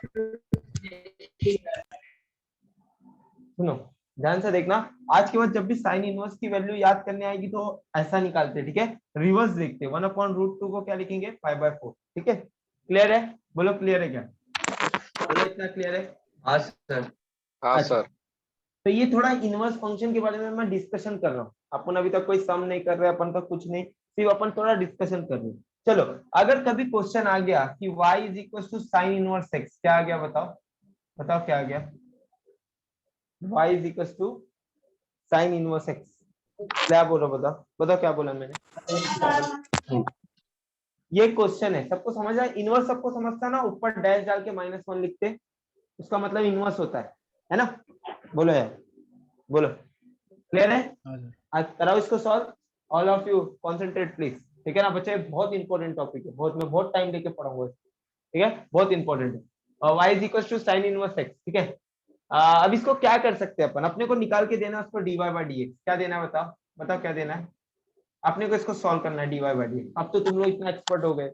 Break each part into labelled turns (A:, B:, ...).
A: सुनो ध्यान से देखना, आज के बाद जब भी साइन इनवर्स की वैल्यू याद करने आएगी तो ऐसा निकालते, ठीक है। रिवर्स देखते, 1/√2 को क्या लिखेंगे 5/4, ठीक है। क्लियर है? बोलो क्लियर है क्या? बोलो इतना क्लियर है?
B: हाँ सर।
C: हाँ
A: अच्छा,
C: सर।
A: तो ये थोड़ा इनवर्स फंक्शन के बारे में मैं डिस्कशन कर रहा हूँ, अपन अभी तक कोई सम नहीं कर रहे, अपन तक कुछ नहीं, सिर्फ अपन थोड़ा डिस्कशन कर रहे हैं। चलो, अगर कभी क्वेश्चन आ गया कि y = sin इनवर्स x, क्या आ गया बताओ, बताओ क्या आ गया? y = sin इनवर्स x, क्या बोलो बताओ, बताओ क्या बोला मैंने? ये क्वेश्चन है, सबको समझ आया? इनवर्स सबको समझता ना, ऊपर डैश डाल के -1 लिखते, उसका मतलब इनवर्स होता है ना? बोलो यार, बोलो क्लियर है? आज कराओ इसको solve, all of you concentrate please, ठीक है ना बच्चे? बहुत इंपॉर्टेंट टॉपिक है, बहुत, मैं बहुत टाइम लेके पढ़ाऊंगा, ठीक है, बहुत इंपॉर्टेंट है। और y = sin इनवर्स x, ठीक है। अब इसको क्या कर सकते हैं अपन, अपने को निकाल के देना उसको dy/dx, क्या देना है बताओ, बताओ क्या देना है अपने को, इसको सॉल्व करना है dy/dx। अब तो तुम लोग इतना एक्सपर्ट हो गए,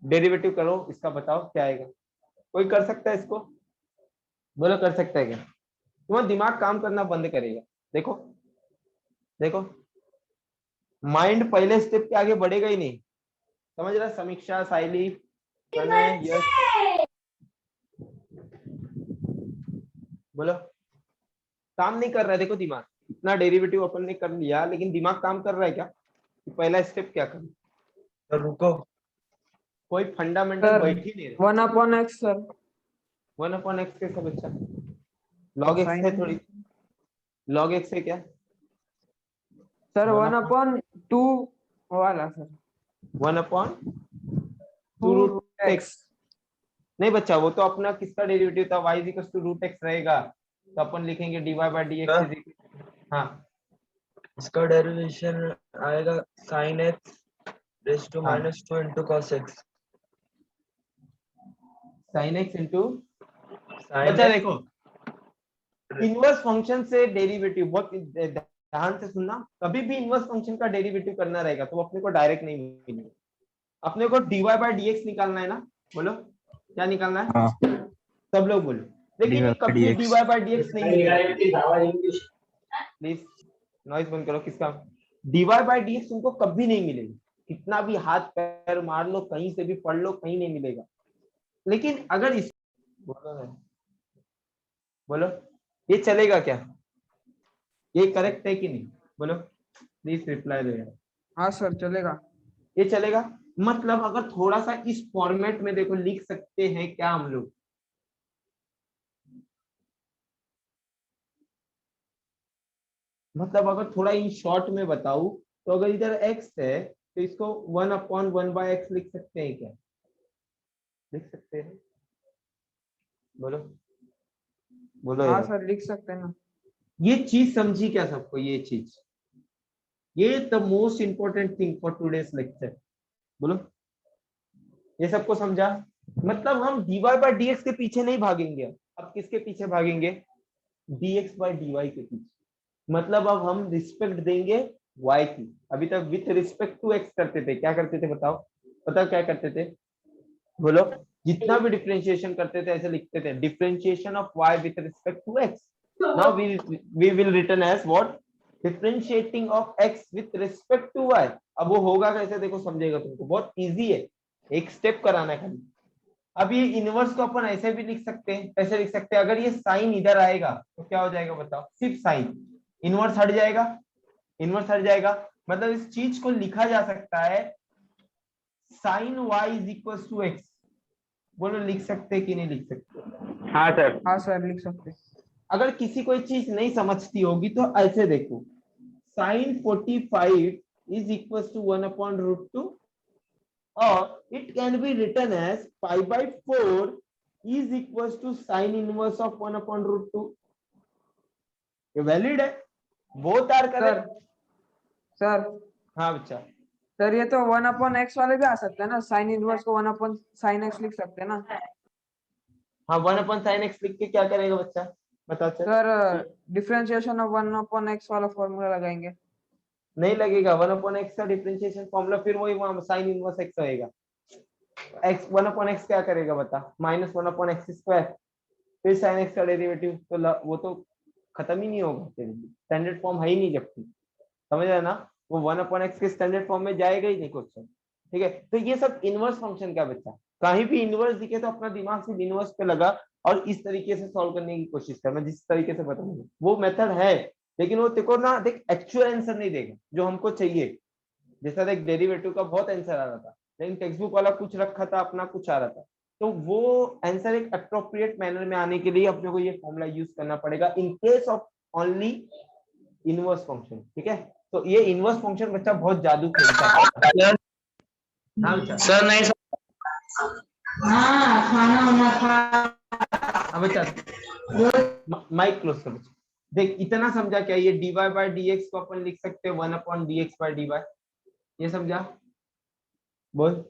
A: डेरिवेटिव करो इसका, बताओ क्या आएगा? कोई कर सकता है इसको? बोलो कर सकता है क्या? तुम्हारा दिमाग काम करना बंद करेगा। देखो देखो, माइंड पहले स्टेप के आगे बढ़ेगा ही नहीं, समझ रहा? समीक्षा, साइली, प्रणय, यश, बोलो काम नहीं कर रहा है। देखो दिमाग, इतना डेरिवेटिव अपन ने कर लिया, लेकिन दिमाग काम कर रहा है क्या? पहला स्टेप क्या कर,
B: तो रुको,
A: कोई फंडामेंटल बैठ ही नहीं रहा।
D: 1/x sir.
A: 1/x कैसा बच्चा? log x है थोड़ी, log x है क्या
D: सर? 1/2 वाला सर,
A: 1/2√x। नहीं बच्चा, वो तो अपना किसका डेरिवेटिव था, y = √x रहेगा, तो अपन लिखेंगे dy/dx। हाँ,
B: इसका डेरिवेशन आएगा sin x raised to -2 into cos x।
A: sin x into,
B: sin
A: बच्चा
B: x
A: देखो इनवर्स फंक्शन से डेरिवेटिव, बहुत ध्यान से सुनना, कभी भी इनवर्स फंक्शन का डेरिवेटिव करना रहेगा तो अपने को डायरेक्ट नहीं मिलेगा, अपने को dy/dx निकालना है ना। बोलो क्या निकालना है? सब लोग बोलो, लेकिन ये कभी dy/dx नहीं मिलेगा। प्लीज नॉइज बंद करो, किसका? dy/dx तुमको कभी नहीं मिलेगा, कितना भी हाथ पैर मार लो, कहीं से भी पढ़ लो, कहीं नहीं मिलेगा। लेकिन अगर इस, बोलो ये चलेगा क्या? ये करेक्ट है कि नहीं? बोलो प्लीज रिप्लाई दो यार।
D: हाँ सर चलेगा।
A: ये चलेगा, मतलब अगर थोड़ा सा इस फॉर्मेट में देखो लिख सकते हैं क्या हम लोग? मतलब अगर थोड़ा इन शॉर्ट में बताऊं तो अगर इधर x है तो इसको 1/1/x लिख सकते हैं क्या? लिख सकते हैं? बोलो बोलो
D: हाँ
A: यार।
D: सर लिख सकते हैं ना।
A: ये चीज समझी क्या सबको? ये चीज, ये the most important thing for today's lecture. बोलो ये सबको समझा? मतलब हम dy/dx के पीछे नहीं भागेंगे, अब किसके पीछे भागेंगे? dx/dy के पीछे। मतलब अब हम रिस्पेक्ट देंगे y की। अभी तक विथ रिस्पेक्ट टू x करते थे, क्या करते थे बताओ, बताओ क्या करते थे? बोलो, जितना भी डिफरेंशिएशन करते थे ऐसे लिखते थे, differentiation of y with respect to x। Now we will return as what? Differentiating of x with respect to y। अब वो होगा कैसे देखो, समझेगा तुमको, बहुत इजी है, एक स्टेप कराना है खाली। अब ये इनवर्स को अपन ऐसे भी लिख सकते हैं, ऐसे लिख सकते हैं, अगर ये साइन इधर आएगा तो क्या हो जाएगा बताओ? सिर्फ साइन, इनवर्स हट जाएगा, इनवर्स हट जाएगा, मतलब इस चीज को लिखा जा सकता है sin y = x। बोलो लिख सकते कि नहीं लिख सकते?
C: हाँ सर।
D: हाँ सर लिख सकते हैं।
A: अगर किसी कोई चीज नहीं समझती होगी तो ऐसे देखो, sin 45 = 1/√2, or it can be written as pi/4 is equals to sin inverse of 1/√2। ये वैलिड है, बोथ आर करेक्ट।
D: सर
A: हाँ बच्चा,
D: सर ये तो 1/x वाले भी आ सकते हैं ना, साइन इनवर्स को 1/sin x लिख सकते हैं ना।
A: हाँ 1/sin x लिख के क्या करेगा बच्चा, बताओ चल।
D: सर डिफरेंशिएशन ऑफ 1/x वाला फॉर्मूला लगाएंगे।
A: नहीं लगेगा, 1/x का डिफरेंशिएशन फॉर्मूला फिर वही साइन इनवर्स x होएगा। x 1/x क्या करेगा बता, -1/x², फिर sin x का डेरिवेटिव, तो वो तो खत्म ही नहीं होगा, स्टैंडर्ड फॉर्म है ही नहीं, जबकि समझ रहे ना, वो 1/x के स्टैंडर्ड फॉर्म में जाएगा ही नहीं क्वेश्चन। ठीक है, तो ये सब इनवर्स फंक्शन का बच्चा, कहीं भी इनवर्स दिखे तो अपना दिमाग सिर्फ इनवर्स पे लगा और इस तरीके से सॉल्व करने की कोशिश कर, मैं जिस तरीके से बताऊंगा वो मेथड है, लेकिन वो देखो ना, देख एक्चुअल आंसर नहीं देगा जो हमको चाहिए। जैसा देख डेरिवेटिव का बहुत आंसर आ रहा था, लेकिन टेक्स्ट बुक वाला कुछ रखा था, अपना कुछ आ रहा था, तो वो आंसर एक अप्रोप्रिएट मैनर में आने के लिए अपने को ये फॉर्मूला यूज करना पड़ेगा in case of only inverse function. ठीक है, तो ये इनवर्स फंक्शन बच्चा बहुत जादू खेलता है। हाँ बच्चा,
B: सर नहीं सर,
C: हाँ खाना वाना खा
A: हाँ बच्चा, माइक क्लोज कर बच्चा। देख इतना समझा क्या, ये dy बाय dx को अपन लिख सकते हैं 1/dx बाय dy, ये समझा बोल।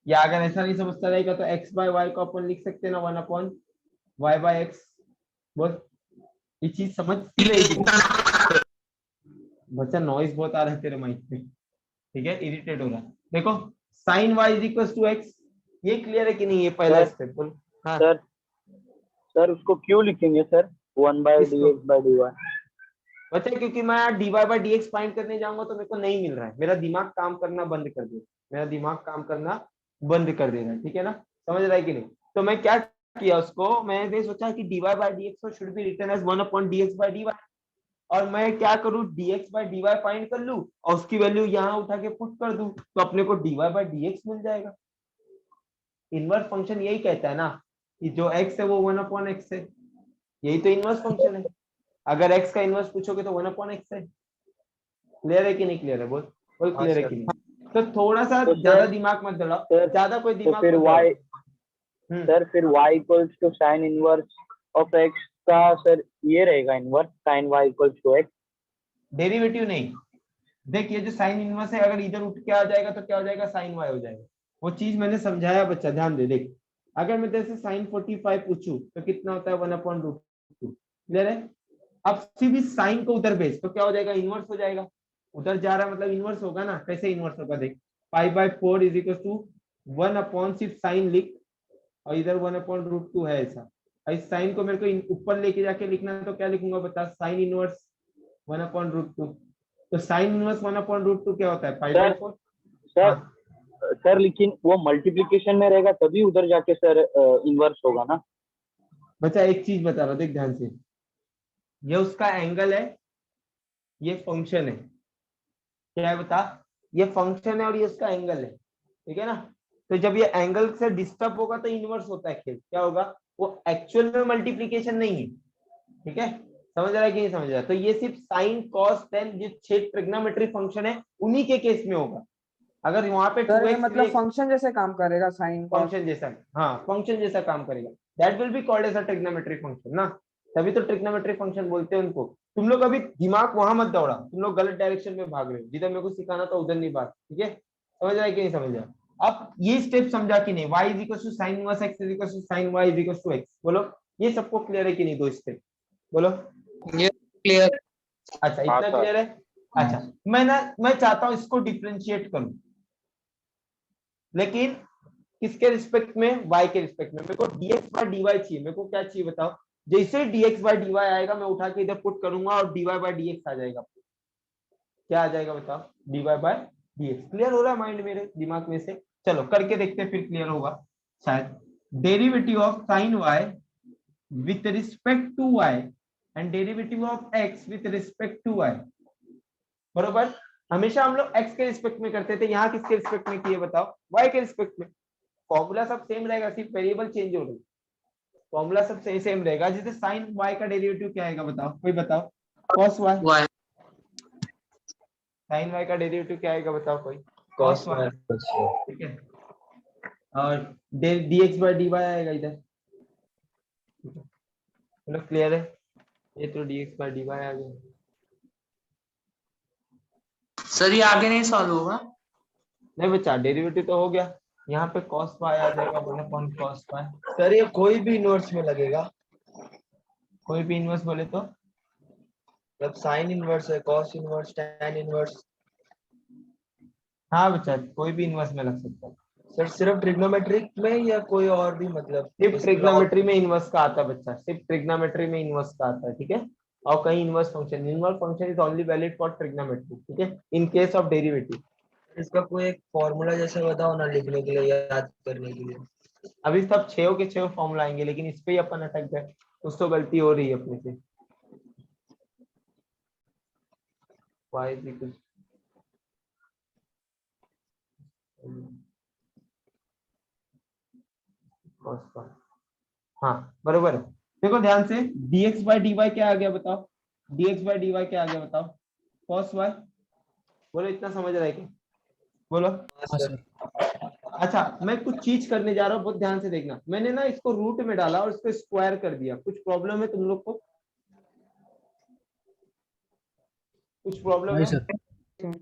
A: या अगर ऐसा नहीं समझता रहेगा तो x बाय y को अपन लिख सकते हैं ना 1/y बाय x, बोल ये चीज समझ रहेगी बच्चा। नॉइज बहुत आ रहा है तेरे माइक पे, ठीक है, इरिटेट हो रहा है। देखो sin y = x, ये क्लियर है कि नहीं, ये पहला स्टेप बोल। हाँ
E: सर उसको क्यों लिखेंगे सर 1/dx/dy?
A: बच्चा क्योंकि मैं dy बाय dx फाइंड करने जाऊंगा तो मेरे को नहीं मिल रहा है, मेरा दिमाग काम करना बंद कर दे, मेरा दिमाग काम करना बंद कर देना, ठीक है ना, समझ रहा है कि नहीं। तो मैं क्या किया, उसको मैंने सोचा कि dy by dx should be written as 1/dx by dy, और मैं क्या करूं, dx बाय dy फाइंड कर लूं और उसकी वैल्यू यहाँ उठा के पुट कर दूं, तो अपने को dy बाय dx मिल जाएगा। इनवर्स फंक्शन यही कहता है ना कि जो x है वो 1/x है, यही तो इनवर्स फंक्शन है। अगर x का इनवर्स पूछोगे तो 1/x है। क्लियर है कि नहीं क्लियर है, बोल बोल क्लियर है कि नहीं। तो थोड़ा सा
E: तो
A: ज्यादा
E: सर-
A: दिमाग मत दौड़ाओ,
E: सर,
A: ज्यादा कोई
E: तो
A: दिमाग
E: फिर
A: मत
E: y
A: दौड़ाओ।
E: सर फिर y = sin inverse of x का सर ये रहेगा inverse sin y = x।
A: Derivative नहीं, देख ये जो साइन इनवर्स है अगर इधर उठ के आ जाएगा तो क्या हो जाएगा, साइन वाई हो जाएगा। वो चीज मैंने समझाया बच्चा, ध्यान दे। देख अगर मैं तेरे से साइन 45 पूछूं तो कितना होता है 1/√2, क्लियर है। अब सिर्फ साइन को उधर भेज तो क्या हो जाएगा, इनवर्स हो जाएगा। उधर जा रहा मतलब इनवर्स होगा ना, कैसे इनवर्स होगा देख, 5/4 = 1 सिर्फ साइन लिख और इधर 1/√2 है ऐसा। इस साइन को मेरे को ऊपर लेके जाके लिखना है तो क्या लिखूंगा बता, साइन इनवर्स 1/√2। तो साइन इनवर्स 1/√2 क्या होता है, 5/4।
E: सर सर लेकिन वो मल्टीप्लिकेशन में रहेगा तभी उधर जाके सर इनवर्स होगा ना।
A: बच्चा एक चीज बता रहा, देख ध्यान से, ये उसका एंगल है, ये फंक्शन है, क्या है बता, ये फंक्शन है और ये उसका एंगल है, ठीक है ना। तो जब ये एंगल से डिस्टर्ब होगा तो इनवर्स होता है खेल, क्या होगा, वो एक्चुअल में मल्टीप्लीकेशन नहीं है, ठीक है, समझ रहा है कि नहीं समझ रहा है। तो ये सिर्फ साइन कॉस टेन जो 6 ट्रिग्नोमेट्री फंक्शन है उन्हीं के केस में होगा। अगर वहां पे
D: सर ये
A: 2x
D: मतलब फंक्शन जैसे काम करेगा साइन कॉस।
A: फंक्शन जैसा, हाँ फंक्शन जैसा काम करेगा, that will be called as a trigonometry function ना, तभी तो ट्रिग्नोमेट्री फंक्शन बोलते हैं उनको। तुम लोग अभी दिमाग वहां मत दौड़ा, तुम लोग गलत डायरेक्शन में भाग रहे हो, जिधर मेरे को सिखाना था उधर नहीं भाग, ठीक है, समझ रहा है कि नहीं समझ रहा। अब ये स्टेप समझा कि नहीं, y = sin inverse x = sin y = x, बोलो ये सबको क्लियर है कि नहीं, दो स्टेप बोलो।
B: ये क्लियर।
A: अच्छा इतना क्लियर है। अच्छा मैं चाहता हूं इसको डिफरेंशिएट करूं, लेकिन किसके रिस्पेक्ट में, y के रिस्पेक्ट में। मेरे को dx बाय dy चाहिए, मेरे को क्या चाहिए बताओ, जैसे dx बाय dy आएगा मैं उठा के इधर पुट करूंगा और dy बाय dx आ जाएगा, क्या आ जाएगा बताओ, dy बाय dx। क्लियर हो रहा है माइंड मेरे दिमाग में से, चलो करके देखते हैं फिर क्लियर होगा शायद। Derivative of sine y with respect to y and derivative of x with respect to y, बरोबर। हमेशा हम लोग x के रिस्पेक्ट में करते थे, यहाँ किसके रिस्पेक्ट में किए बताओ, y के रिस्पेक्ट में। फॉर्मूला सब सेम रहेगा, सिर्फ वेरिएबल चेंज हो रही, फॉर्मूला सब सेम रहेगा। जैसे साइन y का डेरिवेटिव क्या आएगा बताओ, कोई बताओ, cos y। साइन y का डेरिवेटिव क्या आएगा बताओ कोई, cos y, ठीक है। और dx बाय dy आएगा इधर, मतलब क्लियर है, ये तो dx बाय dy आ गया।
B: सर ये आगे नहीं सॉल्व होगा।
A: नहीं बच्चा डेरिवेटिव तो हो गया, यहाँ पे cos y आ जाएगा 1/cos y।
B: सर ये कोई भी इनवर्स में लगेगा,
A: कोई भी इनवर्स बोले तो,
B: जब साइन इनवर्स है, कॉस इनवर्स, टैन इनवर्स।
A: हाँ बच्चा कोई भी इनवर्स में लग सकता है,
B: सर सिर्फ ट्रिग्नोमेट्रिक में या कोई और भी, मतलब
A: सिर्फ
B: जैसे
A: ट्रिग्नोमेट्री में इनवर्स का आता है बच्चा, सिर्फ ट्रिग्नोमेट्री में इनवर्स का आता है, ठीक है। और कहीं inverse function is only valid for trigonometry, ठीक है, इन केस ऑफ डेरिवेटिव।
B: इसका कोई एक फॉर्मूला जैसे बताओ ना, लिखने के लिए, याद करने के लिए।
A: अभी सब छह के छह फॉर्मूला आएंगे, लेकिन इस पे ही अपन अटक गए, कुछ तो गलती हो रही है अपने से। y is equal cos का, हाँ बरोबर है। देखो ध्यान से, dx by dy क्या आ गया बताओ, dx by dy क्या आ गया बताओ, cos y। बोलो इतना समझ रहा है क्या, बोलो।
B: हाँ
F: हाँ
B: सर।
F: सर।
A: अच्छा मैं कुछ चीज करने जा रहा हूँ, बहुत ध्यान से देखना। मैंने ना इसको रूट में डाला और इसको स्क्वायर कर दिया, कुछ प्रॉब्लम है तुम लोग को, कुछ प्रॉब्लम
F: नहीं
A: है?
F: सर।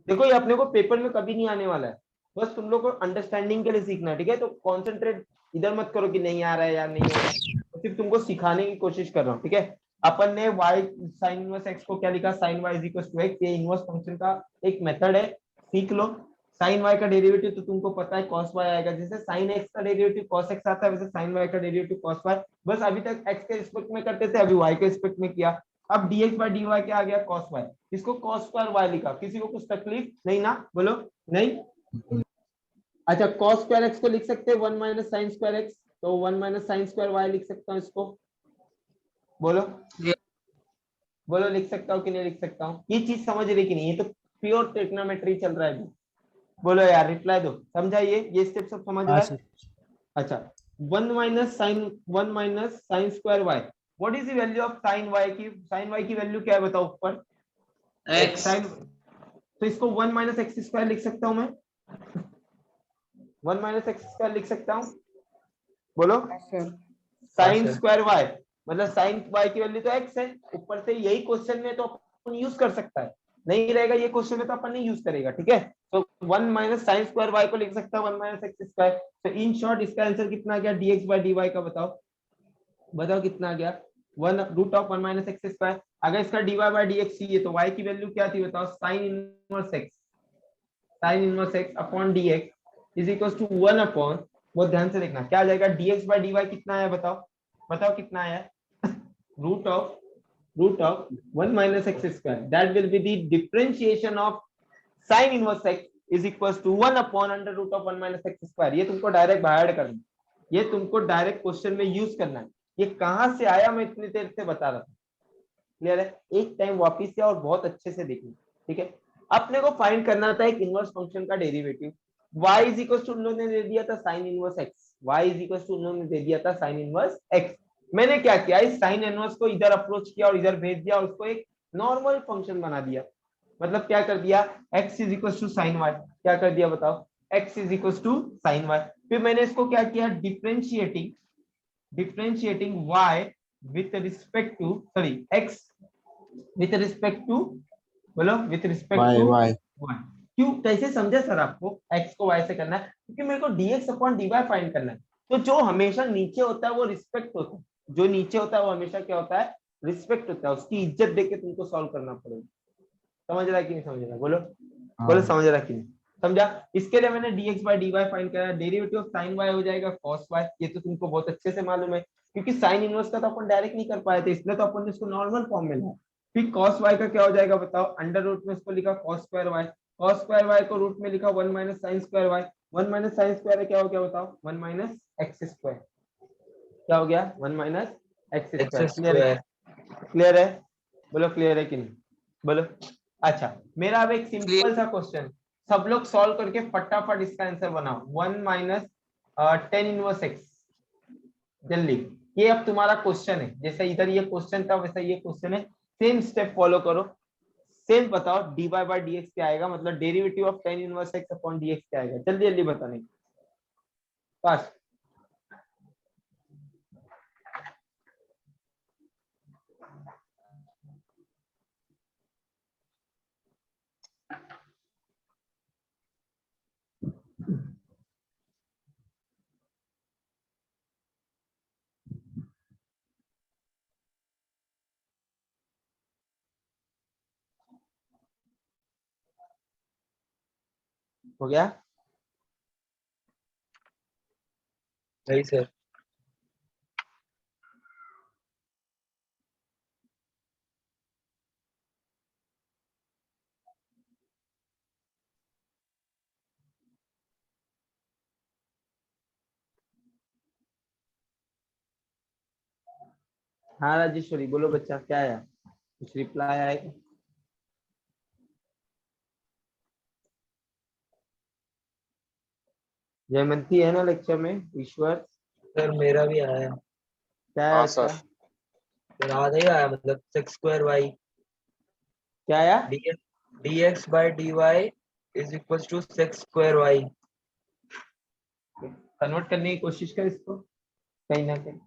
A: देखो ये अपने को पेपर में कभी नहीं आने वाला है, बस तुम लोग को अंडरस्टैंडिंग के लिए सीखना है, ठीक है। तो कॉन्सेंट्रेट इधर मत करो कि नहीं आ रहा है या नहीं आ रहा है, तो सिर्फ तुमको सिखाने की कोशिश कर रहा हूँ, ठीक है। अपन ने y sin इनवर्स x को क्या लिखा, sin y is equal to x, ये इनवर्स फंक्शन का एक मेथड है, सीख लो। sin y का डेरिवेटिव तो तुमको पता है cos y आएगा, जैसे sin x का डेरिवेटिव cos x आता है, वैसे sin y का डेरिवेटिव cos y। बस अभी तक x के रिस्पेक्ट में करते थे, अभी y के रिस्पेक्ट में किया। अब dx by dy क्या आ गया, cos y, इसको cos स्क्वायर y लिखा। किसी को कुछ तकलीफ नहीं ना, बोलो नहीं। अच्छा cos स्क्वायर x को लिख सकते हैं 1 माइनस साइन स्क्वायर x, तो 1 माइनस साइन स्क्वायर y लिख सकता हूँ इसको, बोलो बोलो लिख सकता हूँ कि नहीं लिख सकता हूँ? ये चीज समझ रही कि नहीं, ये तो प्योर ट्रिग्नोमेट्री चल रहा है अभी। बोलो यार रिप्लाई दो, समझा ये स्टेप सब समझ रहा
F: हाँ
A: है?
F: सर।
A: अच्छा 1 minus sine square y, what is the value of sine y की वैल्यू क्या है बताओ ऊपर,
C: X
A: साइन, तो इसको 1 माइनस एक्स स्क्वायर लिख सकता हूं मैं, 1 माइनस एक्स स्क्वायर लिख सकता हूं, बोलो।
D: सर
B: हाँ
A: साइन
B: सर।
A: स्क्वायर y मतलब साइन y की वैल्यू तो x है, ऊपर से यही क्वेश्चन में तो अपन यूज कर सकता है, नहीं रहेगा ये क्वेश्चन में तो अपन नहीं यूज करेगा, ठीक है। तो 1 माइनस साइन स्क्वायर y को लिख सकता है 1 माइनस एक्स स्क्वायर। तो इन शॉर्ट इसका आंसर कितना आ गया, dx by dy का बताओ, बताओ कितना आ गया, 1 root of 1 minus x square. अगर इसका dy by dx चाहिए तो y की वैल्यू क्या थी बताओ, sine inverse x, sine inverse x upon dx is equal to 1 upon, बहुत ध्यान से देखना क्या आ जाएगा, dx by dy कितना आया बताओ, बताओ कितना आया, root of 1 minus x square, that will be the differentiation of sine inverse x is equal to 1 upon under root of 1 minus x square. ये तुमको डायरेक्ट बाहर करना है, ये तुमको डायरेक्ट क्वेश्चन में यूज करना है। ये कहां से आया मैं इतनी देर से बता रहा था, क्लियर है? एक टाइम वापिस से और बहुत अच्छे से देखना, ठीक है। अपने को फाइंड करना था एक इनवर्स फंक्शन का derivative, y is equal to उन्होंने दे दिया था sine inverse x, y is equal to उन्होंने दे दिया था साइन इनवर्स x। मैंने क्या किया, इस साइन इनवर्स को इधर अप्रोच किया और इधर भेज दिया और उसको एक नॉर्मल फंक्शन बना दिया। मतलब क्या कर दिया, x is equal to sine y, क्या कर दिया बताओ, x is equal to sine y। फिर मैंने इसको क्या किया, differentiating y with respect to, sorry, x with respect to, बोलो with respect
F: y
A: to
F: y.
A: y। क्यों, कैसे समझे सर आपको x को y से करना है, क्योंकि मेरे को dx अपॉन dy फाइंड करना है। तो जो हमेशा नीचे होता है वो रिस्पेक्ट होता है, जो नीचे होता है वो हमेशा क्या होता है, रिस्पेक्ट होता है, उसकी इज्जत देके तुमको सॉल्व करना पड़ेगा। समझ रहा है कि नहीं समझ रहा, बोलो बोलो
F: हाँ
A: समझ रहा है कि नहीं समझा। इसके लिए मैंने dx by dy फाइंड करा, डेरिवेटिव ऑफ sin y हो जाएगा cos y, ये तो तुमको बहुत अच्छे से मालूम है, क्योंकि साइन इनवर्स का तो अपन डायरेक्ट नहीं कर पाए थे, इसलिए तो अपन ने इसको नॉर्मल फॉर्म में लाया। फिर cos y का क्या हो जाएगा बताओ, अंडर रूट में इसको लिखा cos स्क्वायर y को रूट में लिखा 1 minus sine square y, 1 minus sine square क्या हो गया बताओ, 1 माइनस एक्स स्क्वायर, क्या हो गया 1 minus x
B: x
A: square. Clear है,
B: स्क्वायर।
A: क्लियर है, बोलो क्लियर है कि नहीं, बोलो। अच्छा मेरा अब एक सिंपल सा क्वेश्चन, सब लोग सॉल्व करके फटाफट इसका आंसर बनाओ, 1 माइनस 10 इनवर्स एक्स, जल्दी। ये अब तुम्हारा क्वेश्चन है, जैसे इधर ये क्वेश्चन था वैसा ये क्वेश्चन है, सेम स्टेप फॉलो करो, सेम बताओ dy बाय dx क्या आएगा, मतलब derivative of 10 inverse x upon dx क्या आएगा, जल्दी जल्दी बताने, फास्ट। हो गया,
B: वही सर।
A: हाँ राजेश्वरी बोलो बच्चा, क्या आया, कुछ रिप्लाई आएगा? जयमंती है ना लेक्चर में? ईश्वर
B: सर मेरा भी आया।
A: क्या आया
F: हाँ
A: बच्चा?
F: सर।
B: सर आधा ही आया, मतलब सेक्स स्क्वायर वाई
A: क्या आया?
B: dx by dy is equals to sec x square y.
A: Convert करने की कोशिश कर इसको कहीं ना कहीं।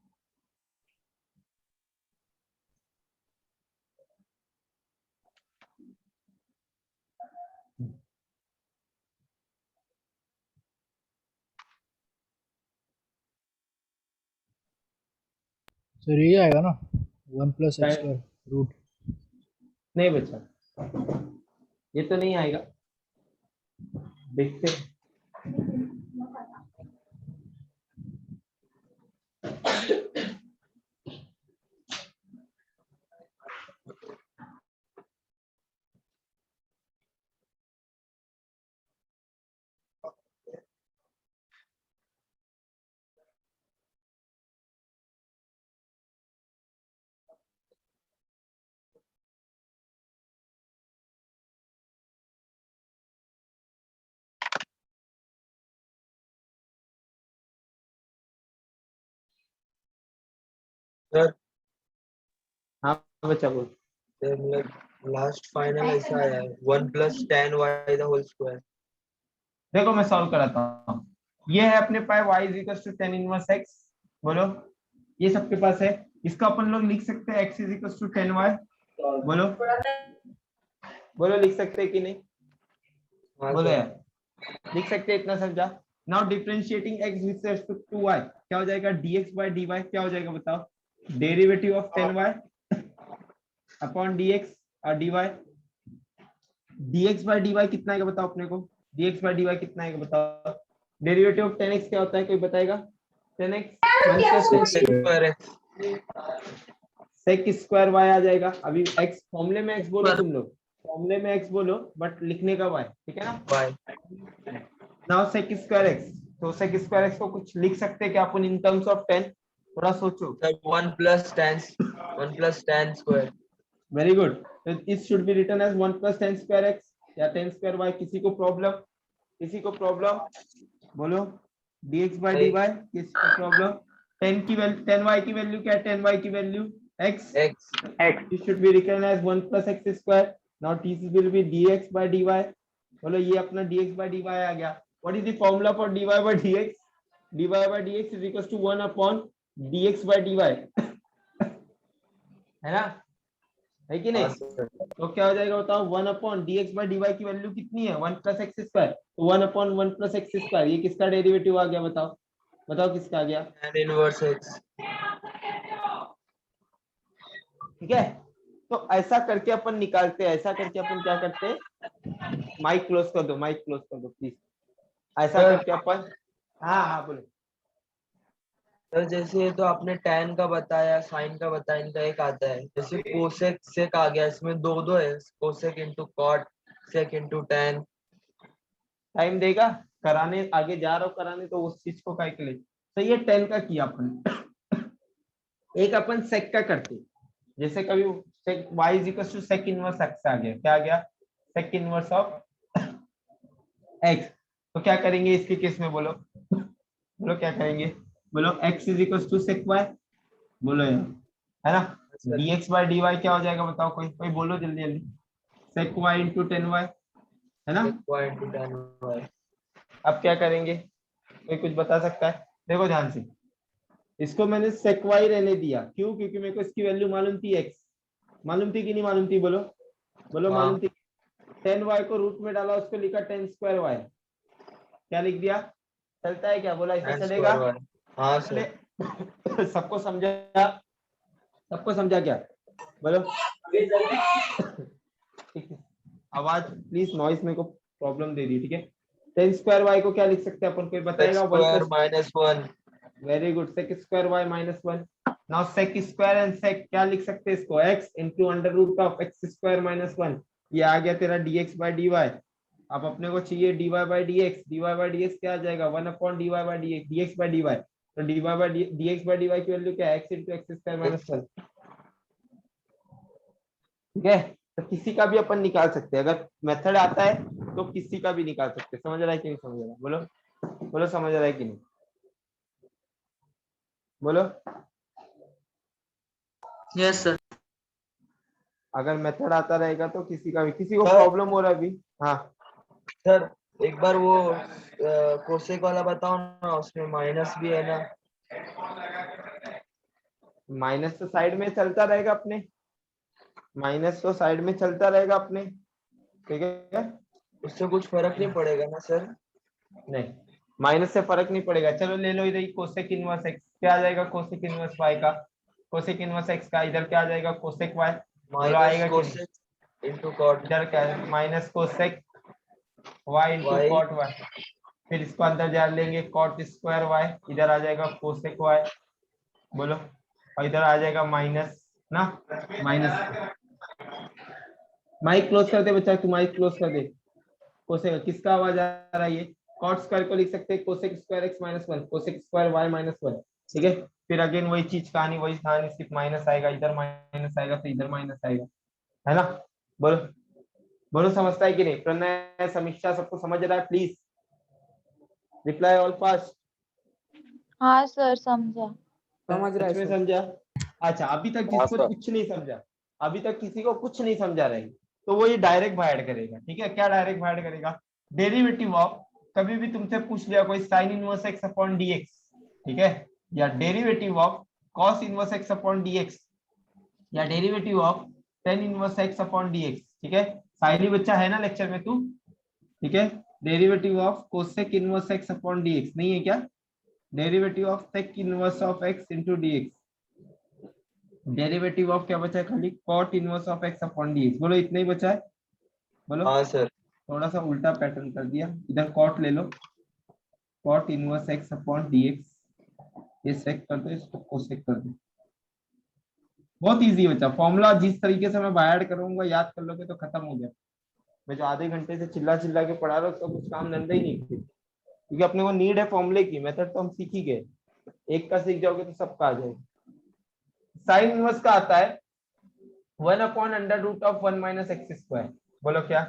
G: सर ये आएगा ना 1+x² रूट।
A: नहीं बच्चा, ये तो नहीं आएगा, देखते हैं।
B: सर
A: हाँ बच्चा बोल।
B: सर मतलब लास्ट फाइनल ऐसा आया है 1+tan y the whole square।
A: देखो मैं सॉल्व कराता हूँ। ये है अपने पास y is equal to tan inverse x, बोलो ये सबके पास है। इसका अपन लोग लिख सकते हैं x is equal to tan y, बोलो बोलो लिख सकते हैं कि नहीं?
B: हाँ
A: बोलो
B: सर।
A: यार, लिख सकते हैं, इतना समझा। Now differentiating x with respect to y क्या हो जाएगा? dx by dy क्या हो जाएगा बताओ? Derivative of tan y upon dx और dy। dx by dy कितना आएगा बताओ अपने को? dx by dy कितना आएगा बताओ? डेरिवेटिव ऑफ tan x क्या होता है, कोई बताएगा? tan x 1
B: sex
A: plus
B: square x
A: sec square y आ जाएगा। अभी x फॉर्मूले में x बोलो, तुम लोग फॉर्मूले में x बोलो बट लिखने का y, ठीक है ना?
B: y।
A: Now sec square x, तो sec स्क्वायर x को कुछ लिख सकते हैं क्या अपन इन टर्म्स ऑफ tan? थोड़ा सोचो।
B: Sir 1+tan square।
A: Very good, तो it should be written as 1 plus tan square x या tan स्क्वायर y। किसी को प्रॉब्लम? किसी को प्रॉब्लम? बोलो dx by dy, किसी को प्रॉब्लम? tan की वैल्यू, tan y की वैल्यू क्या है? tan y की value x, it should be written as 1 plus x square. Now this will be dx by dy. बोलो ये अपना dx by dy आ गया। What is the formula for dy by dx? dy by dx is equals to 1 upon dx by dy है ना, है कि नहीं?
B: हाँ सर।
A: तो क्या हो जाएगा बताओ? 1 अपॉन dx by dy की वैल्यू कितनी है? 1 plus x स्क्वायर, तो 1 अपॉन 1 plus x स्क्वायर, ये किसका डेरिवेटिव आ गया बताओ? बताओ किसका आ गया?
B: tan inverse x।
A: ठीक है, तो ऐसा करके अपन निकालते हैं। ऐसा करके अपन क्या करते हैं? माइक क्लोज कर दो, माइक क्लोज कर दो प्लीज। ऐसा करके अपन, हाँ हाँ बोलो।
B: सर जैसे तो आपने tan का बताया, sin का बताया, इनका एक आता है। जैसे कोसेक सेक आ गया, इसमें दो दो है, कोसेक इंटू कॉट, सेक इंटू tan।
A: टाइम देगा कराने, आगे जा रहा हूँ कराने, तो उस चीज को कैलकुलेट। तो ये 10 का किया अपन। एक अपन सेक का करते, जैसे कभी sec y is equal to sec inverse x आ गया। क्या आ गया? Sec inverse of x। तो क्या करेंगे इसके केस में? बोलो बोलो क्या करेंगे? बोलो x is equal to sec y, बोलो यार, है ना? dx by dy क्या हो जाएगा बताओ? कोई कोई बोलो जल्दी जल्दी। सेक y इंटू टेन y, है ना?
B: Into tan y।
A: अब क्या करेंगे? कोई कुछ बता सकता है? देखो ध्यान से, इसको मैंने sec y रहने दिया, क्यों? क्योंकि मेरे को इसकी वैल्यू मालूम थी x, मालूम थी कि नहीं मालूम थी? बोलो बोलो
B: हाँ।
A: मालूम थी। tan y को रूट में डाला, उसको लिखा tan स्क्वायर y, क्या लिख दिया? चलता है क्या? बोला ऐसा
B: tan
A: चलेगा?
B: square y। हाँ सर।
A: सबको समझा? सबको समझा क्या? बोलो। ठीक है, आवाज प्लीज, नॉइस मेरे को प्रॉब्लम दे रही है, ठीक है? tan स्क्वायर y को क्या लिख सकते हैं अपन? कोई बताएगा?
B: Square minus 1
A: very good, sec square y minus one. Now sec square and sec क्या लिख सकते हैं इसको, x into under root of x square minus one. ये आ गया तेरा dx बाई dy। अब अपने को चाहिए dy बाई dx क्या आ जाएगा, 1 upon dy by dx by dy। तो dy by dx by dy की वैल्यू क्या है, x into x square minus one. ठीक है, तो किसी का भी अपन निकाल सकते हैं, अगर मेथड आता है तो किसी का भी निकाल सकते हैं। समझ रहा है कि नहीं समझ रहा है, बोलो बोलो समझ रहा है कि नहीं, बोलो।
B: Yes sir.
A: अगर मेथड आता रहेगा तो किसी का भी, किसी को
B: सर।
A: प्रॉब्लम हो रहा है अभी? हाँ
B: सर एक बार वो कोसेक वाला बताओ ना, उसमें माइनस भी है ना।
A: माइनस तो साइड में चलता रहेगा अपने, माइनस तो साइड में चलता रहेगा अपने, ठीक है।
B: उससे कुछ फर्क नहीं पड़ेगा ना सर।
A: नहीं, माइनस से फर्क नहीं पड़ेगा। चलो ले लो इधर कोसेक इनवर्स एक्स, क्या आ जाएगा कोसेक इनवर्स वाई का, कोसेक इनवर्स एक्स का इधर क्या आ जाएगा कोसेक वाई, बोलो
B: माइनस
A: आएगा कि नहीं?
B: कोसेक इंटू कॉट
A: इधर क्या है, minus cosec y into
B: y.
A: Cot y, फिर इसको अंदर जा लेंगे कॉट स्क्वायर वाई, इधर आ जाएगा कोसेक वाई, बोलो। और इधर आ जाएगा माइनस ना, माइनस। माइक क्लोज कर दे बच्चा, तू माइक क्लोज कर दे। कोसेक किसका आवाज आ रहा है, ये कॉट स्क्वायर को लिख सकते हैं cosec square x minus one, cosec square y minus one. ठीक है, फिर अगेन वही चीज कहानी वही कहानी, सिर्फ माइनस आएगा, इधर माइनस आएगा तो इधर माइनस आएगा, है ना। बोलो बोलो समझता है कि नहीं, प्रणय समीक्षा सबको समझ रहा है, प्लीज रिप्लाई ऑल फास्ट।
F: हाँ सर समझा।
D: समझ रहा है
A: सच में
D: सर।
A: समझा? अच्छा, अभी तक जिसको कुछ नहीं समझा, अभी तक किसी को कुछ नहीं समझा रहे, तो वो ये डायरेक्ट बाय ऐड करेगा। ठीक है, क्या डायरेक्ट बाय ऐड करेगा, डेरिवेटिव ऑफ, कभी भी तुमसे पूछ लिया कोई sine inverse x upon dx, ठीक है, या derivative of cos inverse x upon dx, या derivative of tan inverse x upon dx. ठीक है, साइली बच्चा है ना लेक्चर में तू, ठीक है। Derivative of cosec inverse x upon dx नहीं है क्या, derivative of sec inverse of x into dx, derivative of क्या बचा है खाली, cot inverse of x upon dx. बोलो इतना ही बचा है, बोलो।
B: हाँ सर।
A: थोड़ा सा उल्टा पैटर्न कर दिया, इधर कॉट ले लो, cot inverse x upon dx, ये सेक कर दो, इसको कोसेक कर दो। बहुत इजी बच्चा, फॉर्मूला जिस तरीके से मैं बाय ऐड करूंगा याद कर लोगे तो खत्म हो गया। मैं जो आधे घंटे से चिल्ला चिल्ला के पढ़ा रहा हूँ, तो कुछ काम धंधा ही नहीं किया, क्योंकि अपने को नीड है फॉर्मूले की, मेथड तो हम सीख ही गए, एक का सीख जाओगे तो सबका आ जाएगा। साइन इनवर्स का आता है 1 upon under root of 1 minus x square, बोलो क्या,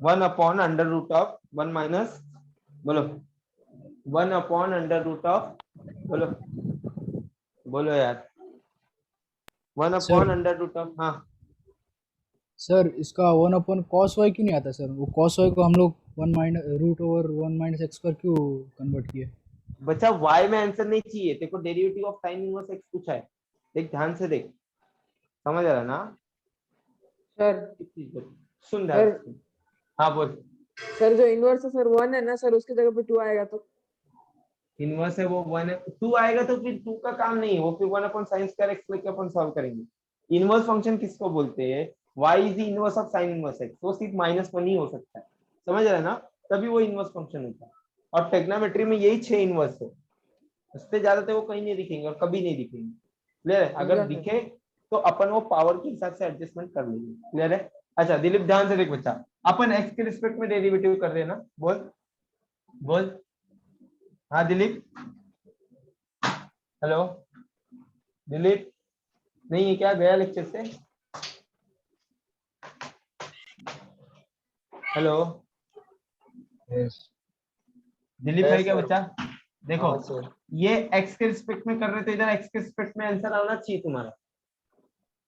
A: 1 upon under root of 1 minus, बोलो 1 अपॉन अंडर रूट ऑफ, बोलो बोलो यार, 1 अपॉन अंडर रूट ऑफ, हाँ
G: सर इसका 1 अपॉन कॉस वाई क्यों नहीं आता सर, वो कॉस वाई को हम लोग 1 minus root over 1 minus x square क्यों कन्वर्ट किए?
A: बच्चा y में आंसर नहीं चाहिए, देखो derivative of sine inverse x पूछा है, देख ध्यान से देख, समझ आ रहा ना
D: सर
A: सुन ध्यान से। हाँ बोल।
D: सर जो इनवर्स है सर 1 है ना सर, उसकी जगह पे 2 आएगा तो
A: इनवर्स है वो 1 है, 2 आएगा तो फिर 2 का काम नहीं है, वो फिर 1 अपॉन साइन स्क्वायर एक्स लेके अपन सॉल्व करेंगे। इनवर्स फंक्शन किसको बोलते हैं, y is the inverse of sine inverse x, वो सिर्फ -1 ही हो सकता है, समझ रहे हैं ना, तभी वो इनवर्स फंक्शन होता है। और टेक्नोमेट्री में यही 6 इनवर्स है, उससे ज्यादा तो वो कहीं नहीं दिखेंगे और कभी नहीं दिखेंगे, क्लियर है। अगर दिखे तो अपन वो पावर के हिसाब से एडजस्टमेंट कर लेंगे, क्लियर है। अच्छा दिलीप ध्यान से देख बच्चा, अपन एक्स के रिस्पेक्ट में डेरिवेटिव कर रहे हैं ना, बोल बोल। हाँ दिलीप, हेलो दिलीप, नहीं है क्या, गया लेक्चर से? हेलो दिलीप है क्या बच्चा? देखो
B: हाँ सर।
A: ये एक्स के रिस्पेक्ट में कर रहे थे, इधर एक्स के रिस्पेक्ट में आंसर आना चाहिए तुम्हारा,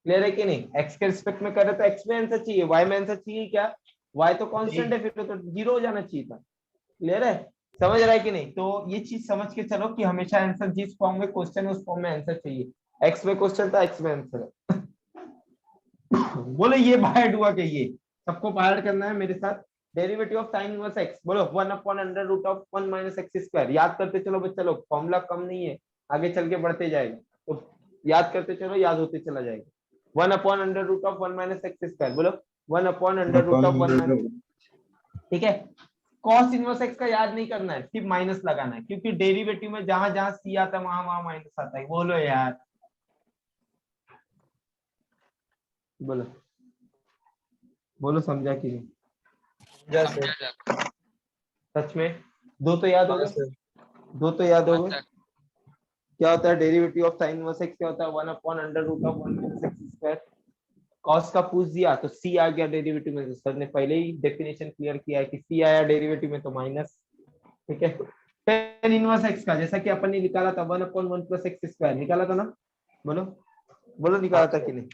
A: क्लियर है कि नहीं। एक्स के रिस्पेक्ट में कर रहे तो एक्स में आंसर चाहिए, वाई में आंसर चाहिए क्या, वाई तो कांस्टेंट है, फिर तो 0 हो जाना चाहिए था, क्लियर है, समझ रहा है कि नहीं। तो ये चीज समझ के चलो कि हमेशा आंसर जिस फॉर्म में क्वेश्चन है उस फॉर्म में आंसर चाहिए, एक्स में क्वेश्चन था एक्स में आंसर है। बोलो ये बाहर हुआ कि ये सबको बाहर करना है मेरे साथ, derivative of sine inverse x, बोलो 1 upon under root of 1 minus x square, याद करते चलो बच्चा लोग, फॉर्मूला कम नहीं है, आगे चल के बढ़ते जाएगा, तो याद करते चलो, याद होते चला जाएगा। 1 upon under root of 1 minus x square, बोलो 1 upon under root of 1 minus, ठीक है। कॉस इनवर्स एक्स का याद नहीं करना है, सिर्फ माइनस लगाना है, क्योंकि डेरिवेटिव में जहां जहां सी आता है वहां वहां माइनस आता है। बोलो यार, बोलो बोलो, समझा कि नहीं?
B: समझा सर।
A: सच में? दो तो याद हो
B: हाँ
A: गए,
B: सर।
A: दो तो याद हो गए। क्या होता है derivative of sine inverse x? क्या होता है? 1/√1 - x²। कॉस का पूछ दिया तो सी आ गया डेरिवेटिव में, सर ने पहले ही डेफिनेशन क्लियर किया है कि सी आया डेरिवेटिव में तो माइनस। ठीक है, tan इनवर्स एक्स का जैसा कि अपन ने निकाला था 1/1 + x² निकाला था ना? बोलो बोलो, निकाला था कि नहीं?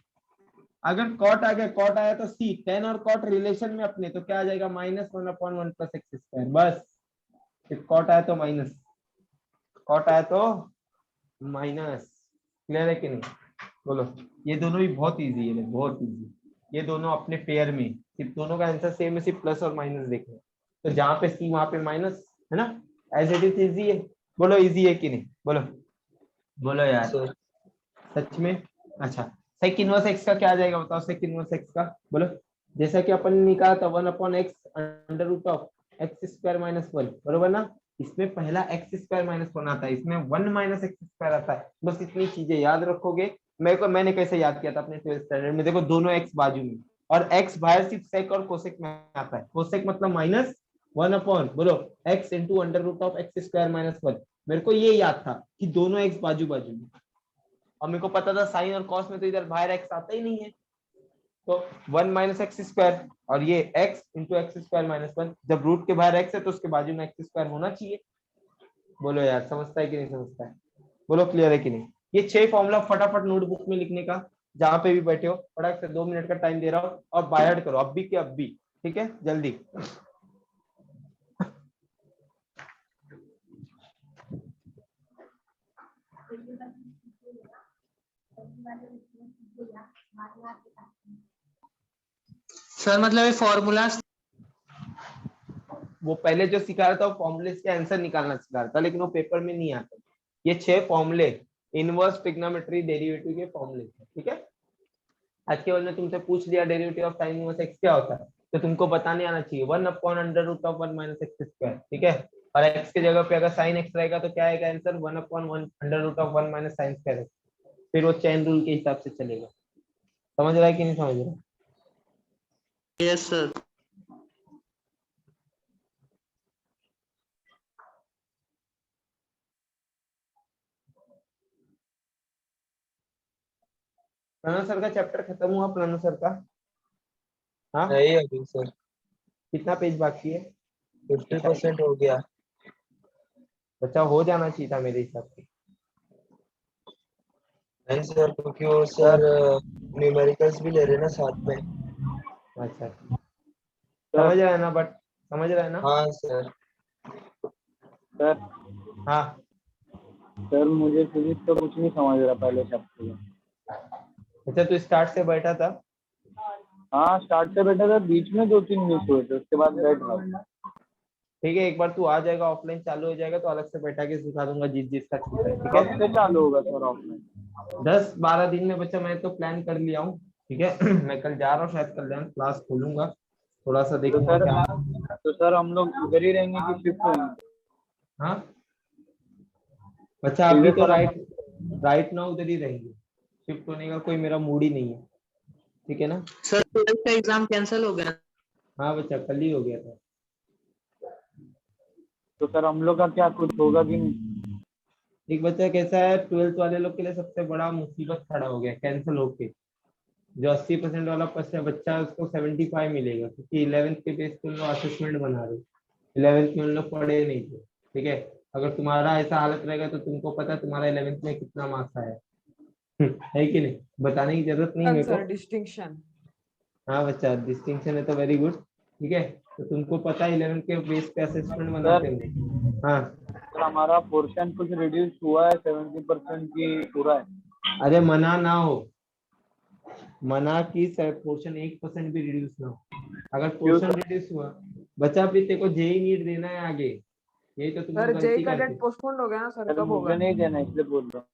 A: अगर कॉट आ गया, कॉट आया तो सी, tan और कॉट रिलेशन में अपने, तो क्या आ जाएगा? -1/1 + x²। बस, कॉट आया तो माइनस, कॉट आया तो माइनस। क्लियर है कि नहीं? बोलो, ये दोनों भी बहुत इजी है, बहुत इजी। ये दोनों अपने पेयर में, सिर्फ दोनों का आंसर सेम है, सिर्फ प्लस और माइनस देखना। तो जहां पे सी वहां पे माइनस है ना, एज इट इज इजी है। बोलो इजी है कि नहीं? बोलो बोलो यार,
B: सर
A: सच में? अच्छा, सेक इनवर्स एक्स का क्या आ जाएगा बताओ? सेक इनवर्स एक्स का बोलो। जैसा कि अपन ने निकाला था 1/x√(x²-1) बरोबर ना? इसमें पहला x² - 1 आता है, इसमें 1 - x² आता है। बस इतनी चीजें याद रखोगे। मैंने कैसे याद किया था अपने 12th स्टैंडर्ड में? देखो, दोनों x बाजू में और x बाहर सिर्फ सेक और कोसेक में आता है। कोसेक मतलब -1 बोलो x × (x²-1) मेरे को ये याद था कि दोनों x बाजू बाजू में, और मेरे को पता था साइन और कॉस में तो इधर बाहर x आता ही नहीं है, तो 1 - x², और ये x × (x²-1) जब रूट के बाहर x है तो उसके बाजू में x² होना चाहिए। बोलो यार, समझता है कि नहीं समझता है? बोलो क्लियर है कि नहीं? ये 6 फॉर्मूला फटाफट नोटबुक में लिखने का, जहां पे भी बैठे हो फटाफट से 2 मिनट का टाइम दे रहा हूँ, और बाय हार्ट करो अब भी के अब भी। ठीक है, जल्दी।
H: सर मतलब ये फॉर्मूला
A: वो पहले जो सिखा रहा था वो फॉर्मूले के आंसर निकालना सिखा रहा था, लेकिन वो पेपर में नहीं आता। ये 6 फॉर्मूले इनवर्स ट्रिग्नोमेट्री डेरिवेटिव के फॉर्मूले। ठीक है, आज के बाद में तुमसे पूछ लिया derivative of sine inverse x क्या होता है, तो तुमको बताने आना चाहिए 1/√1 - x²। ठीक है, और x की जगह पे अगर साइन x रहेगा तो क्या आएगा आंसर? 1/1 - sin²। फिर वो चेन रूल के हिसाब से चलेगा। समझ रहा है कि नहीं समझ रहा?
H: Yes sir.
A: प्रणव सर का चैप्टर खत्म हुआ? प्रणव सर का? हाँ,
B: नहीं अभी सर,
A: कितना पेज बाकी है?
B: 50% हो गया।
A: बच्चा हो जाना चाहिए था मेरे हिसाब से।
B: नहीं सर, क्योंकि वो सर न्यूमेरिकल्स भी ले रहे हैं ना साथ में।
A: अच्छा, समझ रहा है ना? बट समझ रहा है ना?
B: हाँ सर।
E: सर
A: हाँ,
E: सर मुझे फिजिक्स का कुछ नहीं समझ रहा पहले चैप्टर में।
A: अच्छा, तू स्टार्ट से बैठा था?
E: हाँ स्टार्ट से बैठा था, बीच में 2-3 मिस हुए थे, उसके बाद बैठ रहा।
A: ठीक है, एक बार तू आ जाएगा, ऑफलाइन चालू हो जाएगा तो अलग से बैठा के सिखा दूंगा जिस जिसका छूटा है। ठीक
E: कब
A: है,
E: से चालू होगा सर ऑफलाइन?
A: 10-12 दिन में बच्चा, मैं तो प्लान कर लिया हूँ। ठीक है मैं कल जा रहा हूँ, शायद कल्याण क्लास खोलूंगा, थोड़ा सा
E: तो
A: देखूंगा
E: सर
A: क्या।
E: तो सर हम लोग उधर ही रहेंगे कि शिफ्ट होंगे?
A: हाँ बच्चा,
E: ठीक
A: अभी
E: है
A: तो
E: सर,
A: राइट नाउ उधर ही रहेंगे, शिफ्ट होने का कोई मेरा मूड ही नहीं है। ठीक है ना?
H: सर 12th का एग्जाम कैंसिल हो गया।
A: हाँ बच्चा, कल ही हो गया था।
E: तो सर हम लोग का क्या कुछ होगा कि नहीं?
A: एक बच्चा कैसा है, 12th वाले लोग के लिए सबसे बड़ा मुसीबत खड़ा हो गया कैंसिल होके। जो 80% वाला बच्चा है उसको 75 मिलेगा, क्योंकि 11th के बेस पे लोग असेसमेंट बना रहे। 11th में उन लोग पढ़े नहीं थे। ठीक है, अगर तुम्हारा ऐसा हालत रहेगा तो तुमको पता है तुम्हारा 11th में कितना मार्क्स आया है कि नहीं? बताने की जरूरत नहीं मेरे को।
D: Sir distinction.
A: हाँ बच्चा, डिस्टिंक्शन है तो वेरी गुड। ठीक है, तो तुमको पता है 11th के बेस पे असेसमेंट बनाते हैं। हाँ,
E: सर हमारा पोर्शन कुछ रिड्यूस हुआ है, 70% की पूरा है।
A: अरे मना ना हो, मना की पोर्शन 1% भी रिड्यूस ना हो। अगर
E: क्यों
A: पोर्शन
E: सर?
A: रिड्यूस हुआ, बच्चा फिर तेरे को जेई नीट देना है आगे, यही तो तुम
D: सर
A: लोग
D: जेई
A: गलती
D: का
A: करते
D: डेट
A: हो।
D: पोस्टपोन्ड हो गया ना सर,
E: सर
D: कब होगा?
E: मुझे नहीं देना इसलिए बोल रहा हूँ।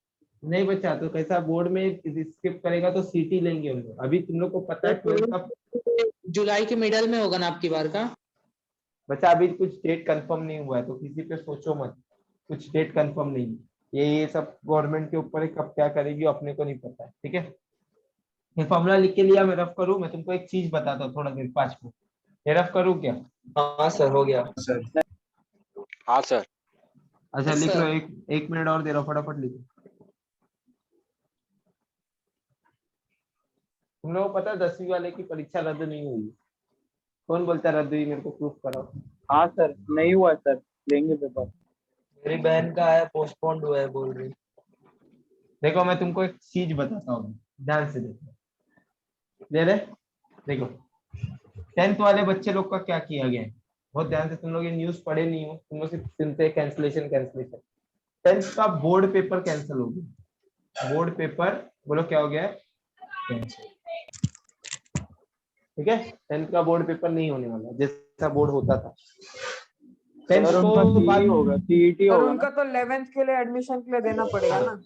A: नहीं बच्चा, तो कैसा बोर्ड में स्किप करेगा तो सीटी लेंगे हम लोग। अभी तुम लोग को पता है 12th का
H: जुलाई के मिडल में होगा ना आपकी बार का?
A: बच्चा अभी कुछ डेट कंफर्म नहीं हुआ है तो किसी पे सोचो मत, कुछ डेट कंफर्म नहीं है, ये सब गवर्नमेंट के ऊपर है, कब क्या करेगी अपने को नहीं पता है। ठीक है, ये फॉर्मूला लिख के लिया, मैं रफ करूँ? मैं तुमको एक चीज बताता हूँ थोड़ा देर 5 मिनट, ये रफ करूँ क्या?
B: हाँ सर हो गया।
I: हाँ सर।
A: अच्छा लिख लो, एक मिनट और दे रहा हूँ, फटाफट लिखो। तुम लोगों को पता है 10वीं वाले की परीक्षा रद्द नहीं हुई? कौन बोलता है रद्द हुई? मेरे को प्रूफ कराओ।
E: हाँ सर, नहीं हुआ सर, लेंगे पेपर।
B: मेरी बहन का आया, पोस्टपोन्ड हुआ है बोल रही।
A: देखो मैं तुमको एक चीज बताता हूँ, ध्यान से देखो, दे रहे देखो 10th वाले बच्चे लोग का क्या किया गया है, बहुत ध्यान से। तुम लोग ये न्यूज पढ़े नहीं हो, तुम लोग सिर्फ सुनते कैंसिलेशन कैंसिलेशन। 10th का बोर्ड पेपर कैंसिल हो गया, बोर्ड पेपर बोलो क्या हो गया है? कैंसिल। ठीक है, 10th का बोर्ड पेपर नहीं होने वाला जैसा बोर्ड होता था। 10th
E: सर
A: को
E: उनका
A: बाद
E: CE होगा, CET
D: और
E: होगा
D: उनका
E: ना?
D: तो 11th के लिए एडमिशन के लिए देना पड़ेगा ना।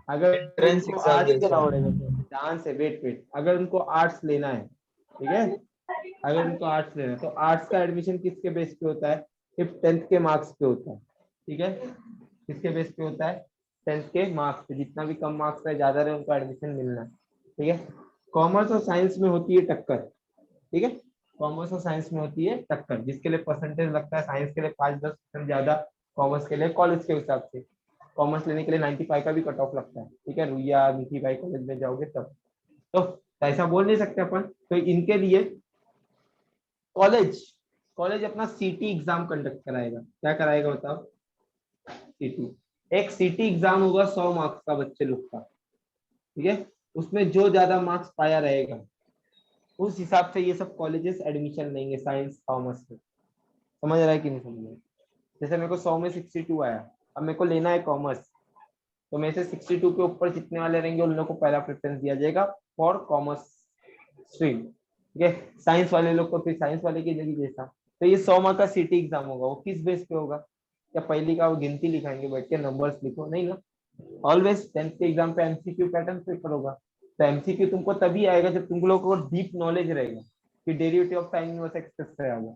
A: अगर
B: एंट्रेंस
A: उनको
B: एग्जाम
A: आर्ट्स
B: जैसा।
A: ध्यान से वेट, अगर उनको आर्ट्स लेना है, ठीक है, अगर उनको आर्ट्स लेना है तो आर्ट्स का एडमिशन किसके बेस पे होता है? सिर्फ 10th के मार्क्स पे होता है। ठीक है, किसके बेस पे होता है? 10th के मार्क्स पे, जितना भी कम मार्क्स रहे ज्यादा रहे उनको एडमिशन मिलना है। ठीक है, कॉमर्स और साइंस में होती है टक्कर। ठीक है, कॉमर्स और साइंस में होती है टक्कर, जिसके लिए परसेंटेज लगता है साइंस के लिए 5-10% ज्यादा, कॉमर्स के लिए कॉलेज के हिसाब से। कॉमर्स लेने के लिए 95 का भी कट ऑफ लगता है। ठीक है, रुइया मिठी भाई कॉलेज में जाओगे तब तो ऐसा बोल नहीं सकते अपन। तो इनके लिए कॉलेज अपना सीटी एग्जाम कंडक्ट कराएगा। क्या कराएगा बताओ? सीटी, एक सीटी एग्जाम होगा 100 मार्क्स का बच्चे लोग का। ठीक है, उसमें जो ज्यादा मार्क्स पाया रहेगा उस हिसाब से ये सब कॉलेजेस एडमिशन लेंगे साइंस कॉमर्स में। समझ रहा है कि नहीं समझ रहा है? जैसे मेरे को 100 में 62 आया, अब मेरे को लेना है कॉमर्स, तो मेरे से 62 के ऊपर जितने वाले रहेंगे उन लोगों को पहला प्रेफरेंस दिया जाएगा फॉर कॉमर्स स्ट्रीम। ठीक है, साइंस वाले लोग को फिर साइंस वाले की जगह जैसा। तो ये 100 मार्क का सीटी एग्जाम होगा, वो किस बेस पे होगा? क्या पहली का वो गिनती लिखाएंगे बैठ के, नंबर्स लिखो? नहीं ना, ऑलवेज 10th के एग्जाम पे एमसीक्यू पैटर्न पेपर होगा। तो एमसीक्यू तुमको तभी आएगा जब तुम लोगों को डीप नॉलेज रहेगा कि derivative of sine inverse x कैसे आएगा।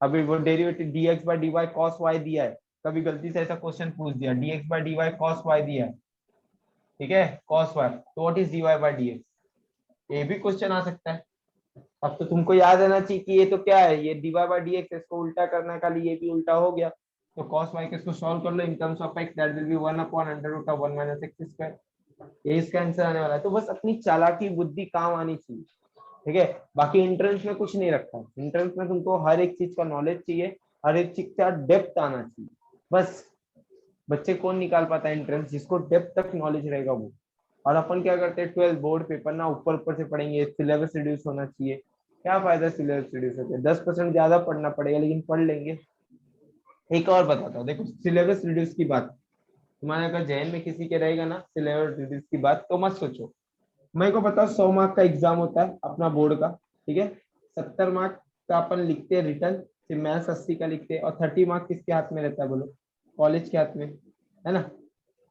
A: अभी वो derivative dx by dy cos y दिया है, कभी गलती से ऐसा क्वेश्चन पूछ दिया dx by dy cos y दिया है, ठीक है, cos y, तो what is dy by dx, ये भी क्वेश्चन आ सकता है। अब तो तुमको याद रहना चाहिए कि ये तो क्या है, ये dy by dx, इसको उल्टा करना, खाली ये भी उल्टा हो गया तो cos y के इसको सॉल्व कर लो in terms of x, that will be 1/√1 - x²। ये इसका आंसर आने वाला है। तो बस अपनी चालाकी बुद्धि काम आनी चाहिए। ठीक है, बाकी एंट्रेंस में कुछ नहीं रखा है। एंट्रेंस में तुमको हर एक चीज का नॉलेज चाहिए, हर एक चीज का डेप्थ आना चाहिए। बस बच्चे कौन निकाल पाता है एंट्रेंस? जिसको डेप्थ तक नॉलेज रहेगा वो। और अपन क्या करते हैं 12 बोर्ड पेपर ना ऊपर ऊपर से पढ़ेंगे, सिलेबस रिड्यूस होना चाहिए। क्या फायदा सिलेबस रिड्यूस होते? 10% ज्यादा पढ़ना पड़ेगा लेकिन पढ़ लेंगे। एक और बताता हूँ, देखो सिलेबस रिड्यूस की बात तुम्हारे अगर जहन में किसी के रहेगा ना सिलेबस रिड्यूस की बात, तो मत सोचो। मेरे को बताओ 100 मार्क का एग्जाम होता है अपना बोर्ड का, ठीक है, 70 मार्क का अपन लिखते हैं रिटर्न, फिर मैथ्स 80 का लिखते हैं, और 30 मार्क किसके हाथ में रहता है बोलो? कॉलेज के हाथ में, है ना?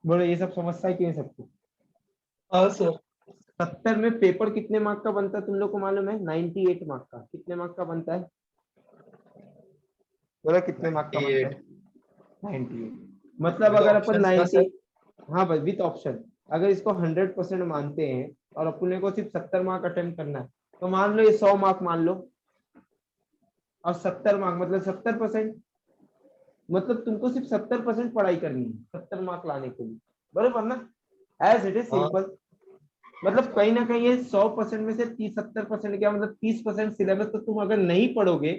A: बोलो ये सब समझता है कि नहीं सबको?
B: हाँ सर।
A: 70 में पेपर कितने मार्क का बनता है तुम लोग को मालूम है? 98 मार्क का। कितने मार्क का बनता है बोलो? कितने मार्क का बनता है? 98। मतलब अगर अपन 90, हाँ भाई विथ ऑप्शन, अगर इसको 100% मानते हैं और अपने को सिर्फ 70 मार्क अटेम्प्ट करना है, तो मान लो ये 100 मार्क मान लो, और 70 मार्क मतलब 70%, मतलब तुमको सिर्फ 70% पढ़ाई करनी है 70 मार्क लाने के लिए, बराबर ना? As it is simple. मतलब कहीं ना कहीं ये 100% में से 30-70% क्या मतलब 30% सिलेबस तो तुम अगर नहीं पढ़ोगे,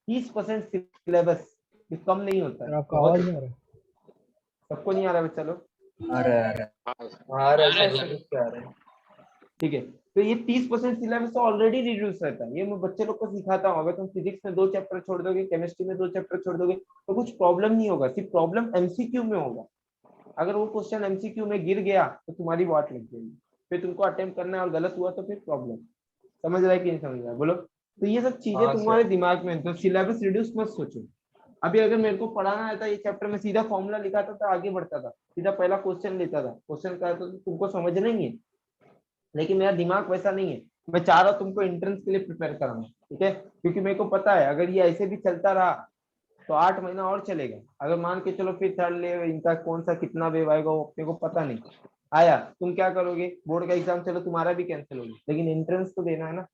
A: 30% सिलेबस कम नहीं होता है।
G: आपका आवाज नहीं आ रहा?
A: सबको नहीं आ रहा बच्चा लोग? ठीक है, तो ये 30% सिलेबस तो ऑलरेडी रिड्यूस रहता है। ये मैं बच्चे लोग को सिखाता हूँ। अगर तुम फिजिक्स में 2 चैप्टर छोड़ दोगे, केमिस्ट्री में 2 चैप्टर छोड़ दोगे, तो कुछ प्रॉब्लम नहीं होगा, सिर्फ प्रॉब्लम एमसीक्यू में होगा। अगर वो क्वेश्चन एमसीक्यू में गिर गया तो तुम्हारी वाट लग जाएगी, फिर तुमको अटेम्प्ट करना है और गलत हुआ तो फिर प्रॉब्लम। समझ रहा है कि नहीं समझ रहा है बोलो? तो ये सब चीजें तुम्हारे दिमाग में, तो सिलेबस रिड्यूस मत सोचो। अभी अगर मेरे को पढ़ाना रहता ये चैप्टर में, सीधा फॉर्मूला लिखाता था, आगे बढ़ता था, सीधा पहला क्वेश्चन लेता था, क्वेश्चन का तो तुमको समझना ही है, लेकिन मेरा दिमाग वैसा नहीं है। मैं चाह रहा हूँ तुमको एंट्रेंस के लिए प्रिपेयर कराऊं, ठीक है, क्योंकि मेरे को पता है अगर ये ऐसे भी चलता रहा तो 8 महीना और चलेगा। अगर मान के चलो फिर थर्ड ले इनका कौन सा कितना वेव आएगा वो अपने को पता नहीं आया, तुम क्या करोगे, बोर्ड का एग्जाम चलो तुम्हारा भी कैंसिल होगा, लेकिन एंट्रेंस तो देना है ना।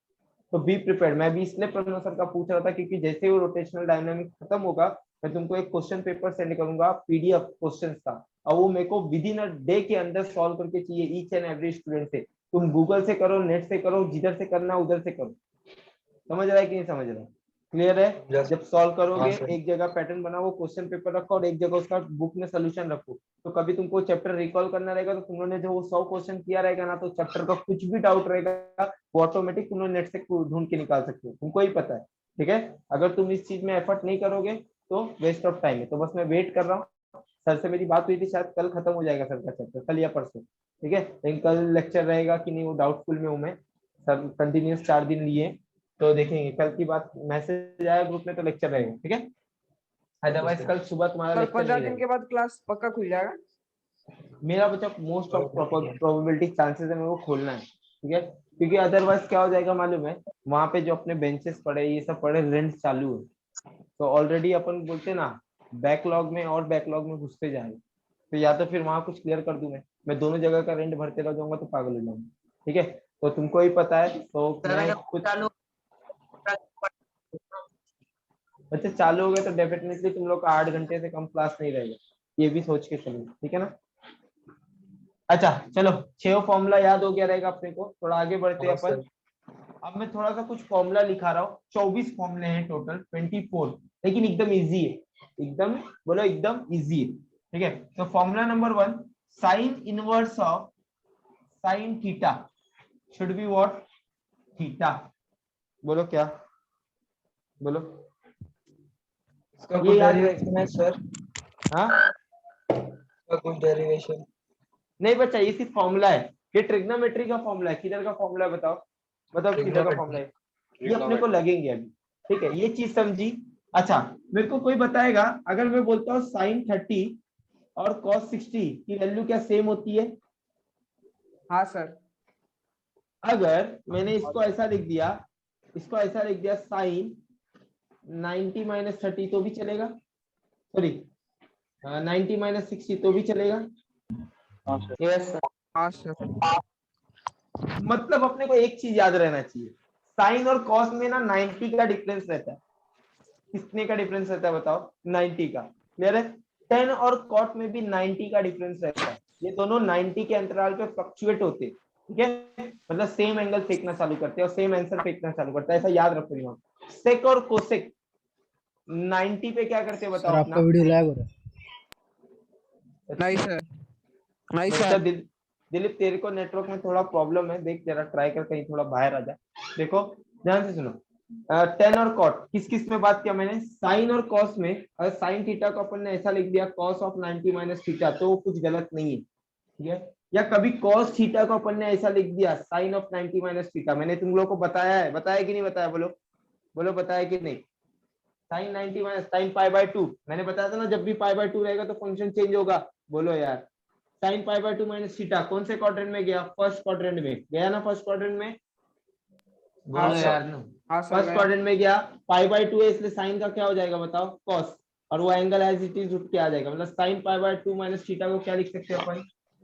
A: तो बी प्रिपेयर्ड। मैं भी इसलिए प्रणव सर का पूछ रहा था क्योंकि जैसे ही वो रोटेशनल डायनामिक्स खत्म होगा मैं तुमको एक क्वेश्चन पेपर सेंड करूंगा पीडीएफ क्वेश्चन का, और वो मेरे को विद इन अ डे के अंदर सॉल्व करके चाहिए ईच एंड एवरी स्टूडेंट से। तुम गूगल से करो, नेट से करो, जिधर से करना उधर से करो। समझ रहा है कि नहीं समझ रहा है? क्लियर है?
B: Yes.
A: जब सॉल्व करोगे
B: हाँ, sir.
A: एक जगह पैटर्न बनाओ, क्वेश्चन पेपर रखो और एक जगह उसका बुक में सोल्यूशन रखो, तो कभी तुमको चैप्टर रिकॉल करना रहेगा तो तुमने जो 100 क्वेश्चन किया रहेगा ना, तो चैप्टर का कुछ भी डाउट रहेगा वो ऑटोमेटिक तुम नेट से ढूंढ के निकाल सकते हो, तुमको ही पता है। ठीक है, अगर तुम इस चीज में एफर्ट नहीं करोगे तो वेस्ट ऑफ टाइम है। तो बस मैं वेट कर रहा हूँ, सर से मेरी बात हुई थी, शायद कल खत्म हो जाएगा सर का चैप्टर, कल या परसों। ठीक है, लेकिन कल लेक्चर रहेगा कि नहीं वो डाउटफुल में हूँ मैं। सर कंटिन्यूस 4 दिन लिए, तो देखेंगे कल की बात, मैसेज आया ग्रुप में तो लेक्चर रहेगा। ठीक है, अदरवाइज कल सुबह तुम्हारा
D: सर
A: लेक्चर
D: 15
A: नहीं
D: दिन
A: रहेगा।
D: के बाद क्लास पक्का खुल जाएगा?
A: मेरा बच्चा मोस्ट ऑफ प्रोबेबिलिटी चांसेस है मेरे को खोलना है। ठीक है, क्योंकि अदरवाइज क्या हो जाएगा मालूम है, वहां पे जो अपने बेंचेस पड़े ये सब पड़े, रेंट चालू है, तो ऑलरेडी अपन बोलते ना बैकलॉग में और बैकलॉग में घुसते जाएंगे। तो या तो फिर वहां कुछ क्लियर कर दूं, मैं दोनों जगह का रेंट भरते रह जाऊंगा तो पागल हो जाऊंगा। ठीक है, तो तुमको ही पता है, तो मैं कुछ बच्चे चालू हो गए तो डेफिनेटली तुम लोग का 8 घंटे से कम क्लास नहीं रहेगा, ये भी सोच के चलो। ठीक है ना? अच्छा चलो, 6 फॉर्मूला याद हो गया रहेगा अपने को, थोड़ा आगे बढ़ते हैं अपन। अब मैं थोड़ा सा कुछ फॉर्मूला लिखा रहा हूँ, 24 फॉर्मूले हैं टोटल, 24, लेकिन एकदम इजी है, एकदम बोलो एकदम इजी है। ठीक है, तो formula number 1, sine inverse of sine theta should be what? Theta. बोलो क्या? बोलो।
B: इसका
A: ये
B: कुछ
A: याद
B: डेरिवेशन है सर?
A: हाँ
B: इसका कुछ डेरिवेशन?
A: नहीं बच्चा, ये सिर्फ फॉर्मूला है, ये ट्रिग्नोमेट्री का फॉर्मूला है। किधर का फॉर्मूला है बताओ, बताओ किधर का फॉर्मूला है? ये अपने को लगेंगे अभी। ठीक है, ये चीज समझी? अच्छा, मेरे को कोई बताएगा अगर मैं बोलता हूँ साइन 30 और कॉस 60 की वैल्यू क्या सेम होती है?
D: हाँ सर।
A: अगर मैंने इसको ऐसा लिख दिया, इसको ऐसा लिख दिया साइन 90 - 30 तो भी चलेगा, सॉरी 90 - 60 तो भी चलेगा?
E: हाँ सर।
A: Yes sir.
D: हाँ सर।
A: मतलब अपने को एक चीज याद रहना चाहिए, साइन और कॉस में ना 90 का डिफरेंस रहता है। कितने का डिफरेंस रहता है बताओ? 90 का। क्लियर है? टेन और कॉट में भी 90 का डिफरेंस रहता है, ये दोनों 90 के अंतराल पे फ्लक्चुएट होते हैं। ठीक है, मतलब सेम एंगल फेंकना चालू करते हैं और सेम आंसर फेंकना चालू करता है, ऐसा याद रखो दिमाग। सेक और कोसेक 90 पे क्या करते हैं
G: सर
A: बताओ
G: आपका
A: अपना?
G: वीडियो लैग हो रहा है।
D: नहीं सर, नहीं
A: अच्छा
D: सर।
A: दिलीप तेरे को नेटवर्क में थोड़ा प्रॉब्लम है, देख जरा ट्राई कर कहीं थोड़ा बाहर आ जा। देखो ध्यान से सुनो, टेन और कॉट किस किस में बात किया मैंने? साइन और कॉस में। अगर साइन थीटा को अपन ने ऐसा लिख दिया कॉस ऑफ 90 - थीटा, तो वो कुछ गलत नहीं है। ठीक है, या कभी कॉस थीटा को अपन ने ऐसा लिख दिया साइन ऑफ 90 - थीटा, मैंने तुम लोगों को बताया है, बताया कि नहीं बताया? बोलो बोलो, बताया कि नहीं? साइन 90 साइन π/2 मैंने बताया था ना, जब भी π/2 रहेगा तो फंक्शन चेंज होगा। बोलो यार, साइन π/2 - थीटा कौन से क्वाड्रेंट में गया? फर्स्ट क्वाड्रेंट में गया ना, फर्स्ट क्वाड्रेंट में। बोलो यार ना,
D: हाँ सर।
A: फर्स्ट क्वाड्रेंट में गया, π/2 है इसलिए साइन का क्या हो जाएगा बताओ? कॉस, और वो एंगल एज इट इज उठ के आ जाएगा, मतलब साइन π/2 - थीटा को क्या लिख सकते हैं अपन?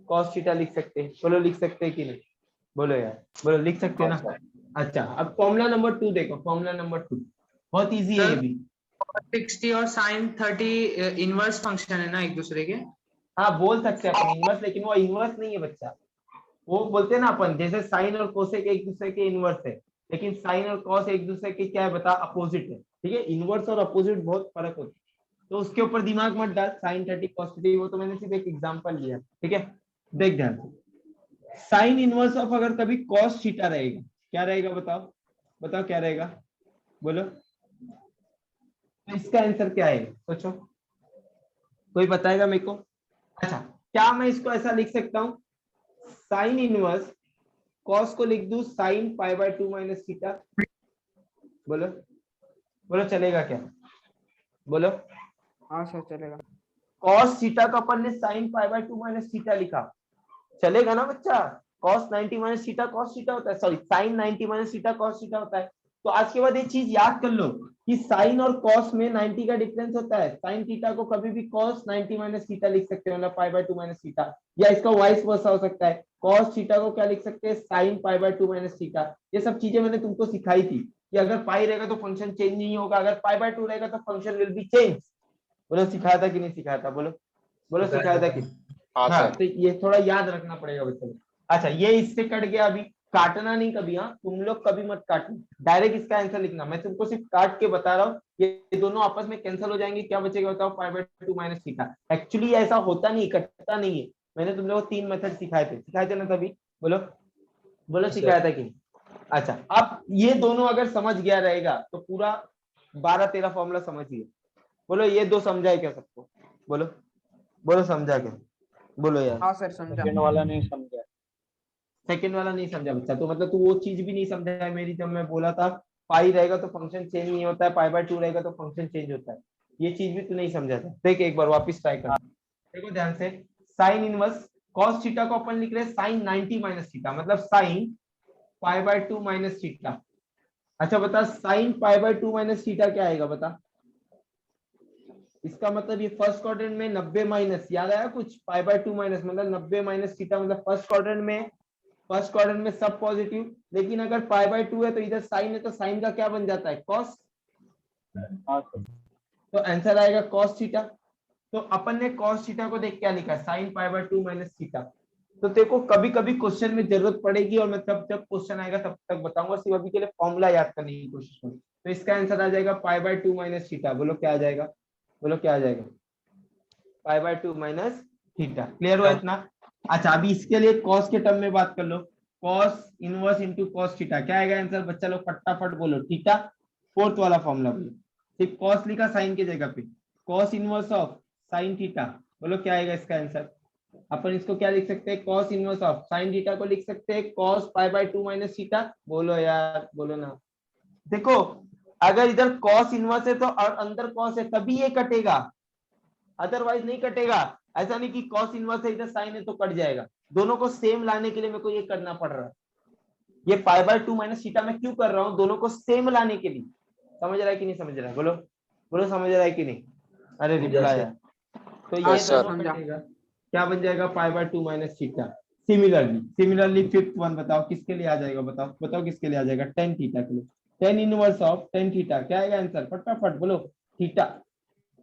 A: कॉस थीटा लिख सकते हैं। बोलो लिख सकते हैं कि नहीं? बोलो यार, बोलो लिख सकते हैं ना? अच्छा, अब फॉर्मूला नंबर 2 देखो, फॉर्मूला नंबर 2 बहुत इजी है ये भी।
H: 60 और साइन 30 इनवर्स फंक्शन है ना एक दूसरे के?
A: हाँ बोल सकते हैं अपन इनवर्स, लेकिन वो इनवर्स नहीं है बच्चा। वो बोलते हैं ना अपन, जैसे साइन और कोसेक एक दूसरे के इनवर्स है, लेकिन साइन और कॉस एक दूसरे के क्या है बता? अपोजिट है। ठीक है, इनवर्स और अपोजिट बहुत फर्क होता है, तो उसके ऊपर दिमाग मत डाल। साइन 30 कॉस 30 वो तो मैंने सिर्फ एक एग्जांपल लिया। ठीक है, देख ध्यान से, साइन इनवर्स ऑफ अगर कभी कॉस थीटा रहेगा, क्या रहेगा बताओ? बताओ क्या रहेगा? बोलो, तो इसका आंसर क्या है सोचो, कोई बताएगा मेरे को? अच्छा, क्या मैं इसको ऐसा लिख सकता हूँ, साइन इनवर्स कॉस को लिख दूं साइन π/2 - थीटा? बोलो बोलो, चलेगा क्या? बोलो।
D: हाँ सर चलेगा।
A: कॉस थीटा का अपन ने साइन π/2 - थीटा लिखा, चलेगा ना बच्चा? cos 90 minus theta cos theta होता है, sorry sin 90 minus theta cos theta होता है। तो आज के बाद एक चीज याद कर लो कि साइन और कॉस में 90 का डिफरेंस होता है। साइन थीटा को कभी भी cos 90 माइनस थीटा लिख सकते हो, मतलब π/2 माइनस थीटा, या इसका वाइस वर्सा हो सकता है, cos थीटा को क्या लिख सकते हैं, sin π/2 माइनस थीटा। ये सब चीजें मैंने तुमको सिखाई थी कि अगर पाई रहेगा तो फंक्शन चेंज नहीं होगा, अगर π/2 रहेगा तो फंक्शन विल बी चेंज। बोलो सिखाया था कि नहीं सिखाया था, बोलो बोलो सिखाया था कि
I: हाँ
A: हाँ,
I: सर।
A: तो ये थोड़ा याद रखना पड़ेगा बच्चों को। अच्छा ये इससे कट गया, अभी काटना नहीं कभी, हाँ तुम लोग कभी मत काटना, डायरेक्ट इसका आंसर लिखना। मैं तुमको सिर्फ काट के बता रहा हूँ, ये दोनों आपस में कैंसिल हो जाएंगे, क्या बचेगा बताओ, π/2 माइनस थीटा। एक्चुअली ऐसा होता नहीं, कटता नहीं है। मैंने तुम लोगों को 3 मेथड सिखाए थे ना तभी, बोलो बोलो सिखाया था कि नहीं? अच्छा अब ये दोनों अगर समझ गया रहेगा तो पूरा 12-13 फॉर्मूला समझ गए। बोलो ये दो समझा है क्या सबको, बोलो बोलो समझा क्या, बोलो यार।
D: हाँ सर समझा।
E: सेकंड वाला नहीं समझा।
A: सेकंड वाला नहीं समझा बच्चा, तो मतलब तू वो चीज भी नहीं समझा है मेरी, जब मैं बोला था पाई रहेगा तो फंक्शन चेंज नहीं होता है, π/2 रहेगा तो फंक्शन चेंज होता है, ये चीज भी तू नहीं समझा था। देख एक बार वापस ट्राई कर, देखो ध्यान से। साइन इनवर्स cos थीटा को अपन लिख रहे हैं sin 90 माइनस थीटा, मतलब sin π/2 माइनस थीटा। अच्छा बता sin π/2 माइनस थीटा क्या आएगा बता, इसका मतलब ये फर्स्ट क्वाड्रेंट में 90 माइनस, याद आया कुछ, π/2 माइनस मतलब 90 माइनस थीटा, मतलब फर्स्ट क्वाड्रेंट में सब पॉजिटिव, लेकिन अगर π/2 है तो इधर साइन है तो साइन का क्या बन जाता है, कॉस।
E: हाँ सर।
A: तो आंसर आएगा cos थीटा। तो अपन ने cos थीटा को देख क्या लिखा, sin π/2 माइनस थीटा। तो देखो कभी कभी क्वेश्चन में जरूरत पड़ेगी, और मैं तब जब क्वेश्चन आएगा तब तक बताऊंगा, सिर्फ अभी के लिए फॉर्मूला याद करने की कोशिश करो। तो इसका आंसर आ जाएगा π/2 माइनस थीटा, बोलो क्या आ जाएगा, बोलो क्या आ जाएगा, π/2 माइनस थीटा। क्लियर हुआ इतना। अच्छा अभी इसके लिए cos के टर्म में बात कर लो, cos inverse into cos theta, क्या आएगा आंसर बच्चा लोग फटाफट बोलो, थीटा फोर्थ वाला फॉर्मूला बोलो, सिर्फ cos लिखा साइन की जगह पे, cos inverse of sine theta, बोलो क्या आएगा इसका आंसर। अपन इसको क्या लिख सकते हैं, cos inverse of sine theta को लिख सकते हैं cos π/2 माइनस थीटा, बोलो यार बोलो ना। देखो अगर इधर cos इनवर्स है तो और अंदर cos है तभी ये कटेगा, अदरवाइज नहीं कटेगा। ऐसा नहीं कि cos इनवर्स है इधर साइन है तो कट जाएगा, दोनों को सेम लाने के लिए मेरे को ये करना पड़ रहा है। ये π/2 माइनस थीटा मैं क्यों कर रहा हूँ, दोनों को सेम लाने के लिए। समझ रहा है कि नहीं समझ रहा है, बोलो बोलो समझ रहा है कि नहीं, अरे रिप्लाई है। तो ये
I: Yes, sir.
A: दोनों कटेगा, क्या बन जाएगा π/2 minus theta. Similarly fifth one बताओ किसके लिए आ जाएगा, बताओ बताओ किसके लिए आ जाएगा, टेन थीटा के लिए। Tan inverse of tan theta क्या आएगा आंसर, फटाफट बोलो, थीटा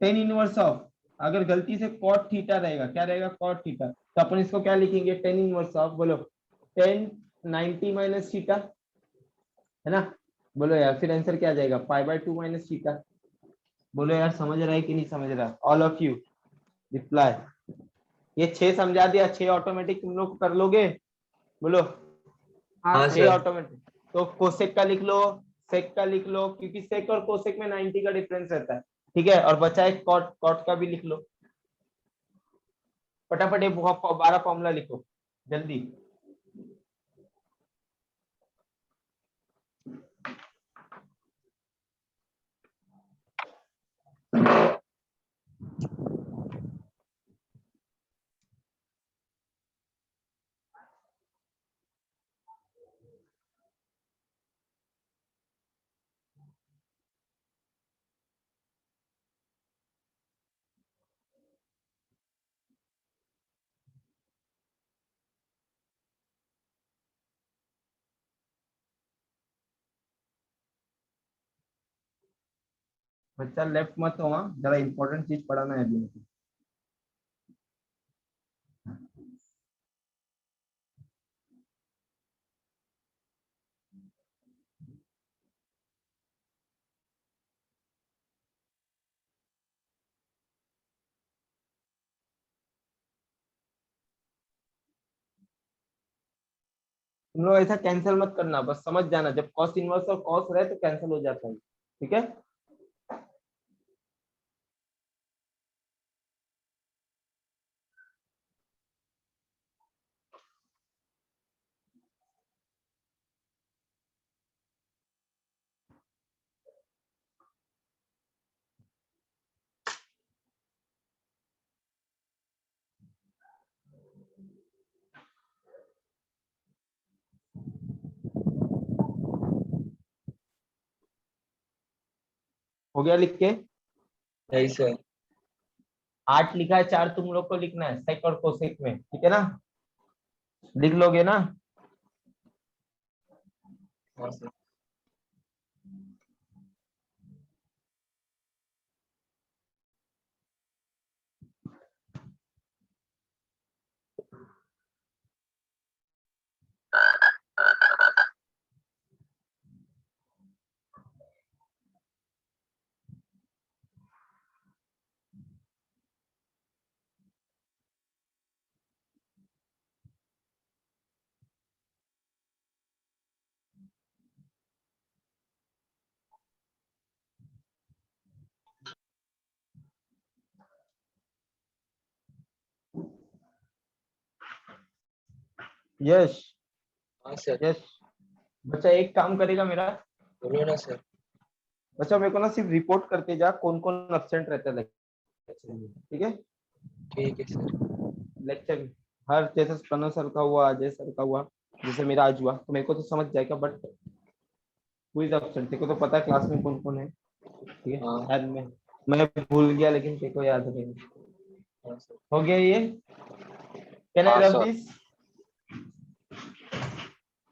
A: टेन इनवर्स ऑफ, अगर गलती से cot थीटा रहेगा, क्या रहेगा cot थीटा, तो अपन इसको क्या लिखेंगे, टेन इनवर्स ऑफ, बोलो टेन 90 माइनस थीटा, है ना, बोलो यार फिर आंसर क्या आ जाएगा π/2 माइनस थीटा। बोलो यार समझ रहा है कि नहीं समझ रहा, ऑल ऑफ यू रिप्लाई। ये 6 समझा दिया, 6 ऑटोमेटिक तुम लोग कर लोगे, बोलो
D: हाँ
A: छह
D: सर।
A: ऑटोमेटिक। तो कोसेक का लिख लो, सेक का लिख लो, क्योंकि सेक और कोसेक में 90 का डिफरेंस रहता है, ठीक है, और बचा एक कॉट, कॉट का भी लिख लो। फटाफट ये 12 फॉर्मूला लिखो जल्दी। बच्चा लेफ्ट मत हो, हाँ जरा इंपॉर्टेंट चीज पढ़ाना है अभी मुझे। तुम लोग ऐसा कैंसिल मत करना, बस समझ जाना, जब कॉस इनवर्स और कॉस रहे तो कैंसिल हो जाता है, ठीक है। हो गया लिख के?
B: नहीं सर।
A: 8 लिखा है, 4 तुम लोग को लिखना है सेक और कोसेक में, ठीक है ना? लिख लोगे ना?
B: हाँ सर।
A: यश
B: हाँ सर।
A: यश बच्चा एक काम करेगा मेरा,
B: बोलो ना सर।
A: बच्चा मेरे को ना सिर्फ रिपोर्ट करते जा कौन कौन एब्सेंट रहता है लेक्चर में, ठीक है?
B: ठीक है सर।
A: लेक्चर में हर, जैसे प्रणव सर का हुआ, अजय सर का हुआ, जैसे मेरा आज हुआ, तो मेरे को तो समझ जाएगा, बट क्विज एब्सेंट तेरे को तो पता है क्लास में कौन कौन है, ठीक है?
B: हाँ।
A: शायद मैं भूल गया, लेकिन तेरे को याद है।
B: हाँ सर।
A: हो गया ये? कैन आई
I: हाँ
A: रब
I: सर।
A: दिस?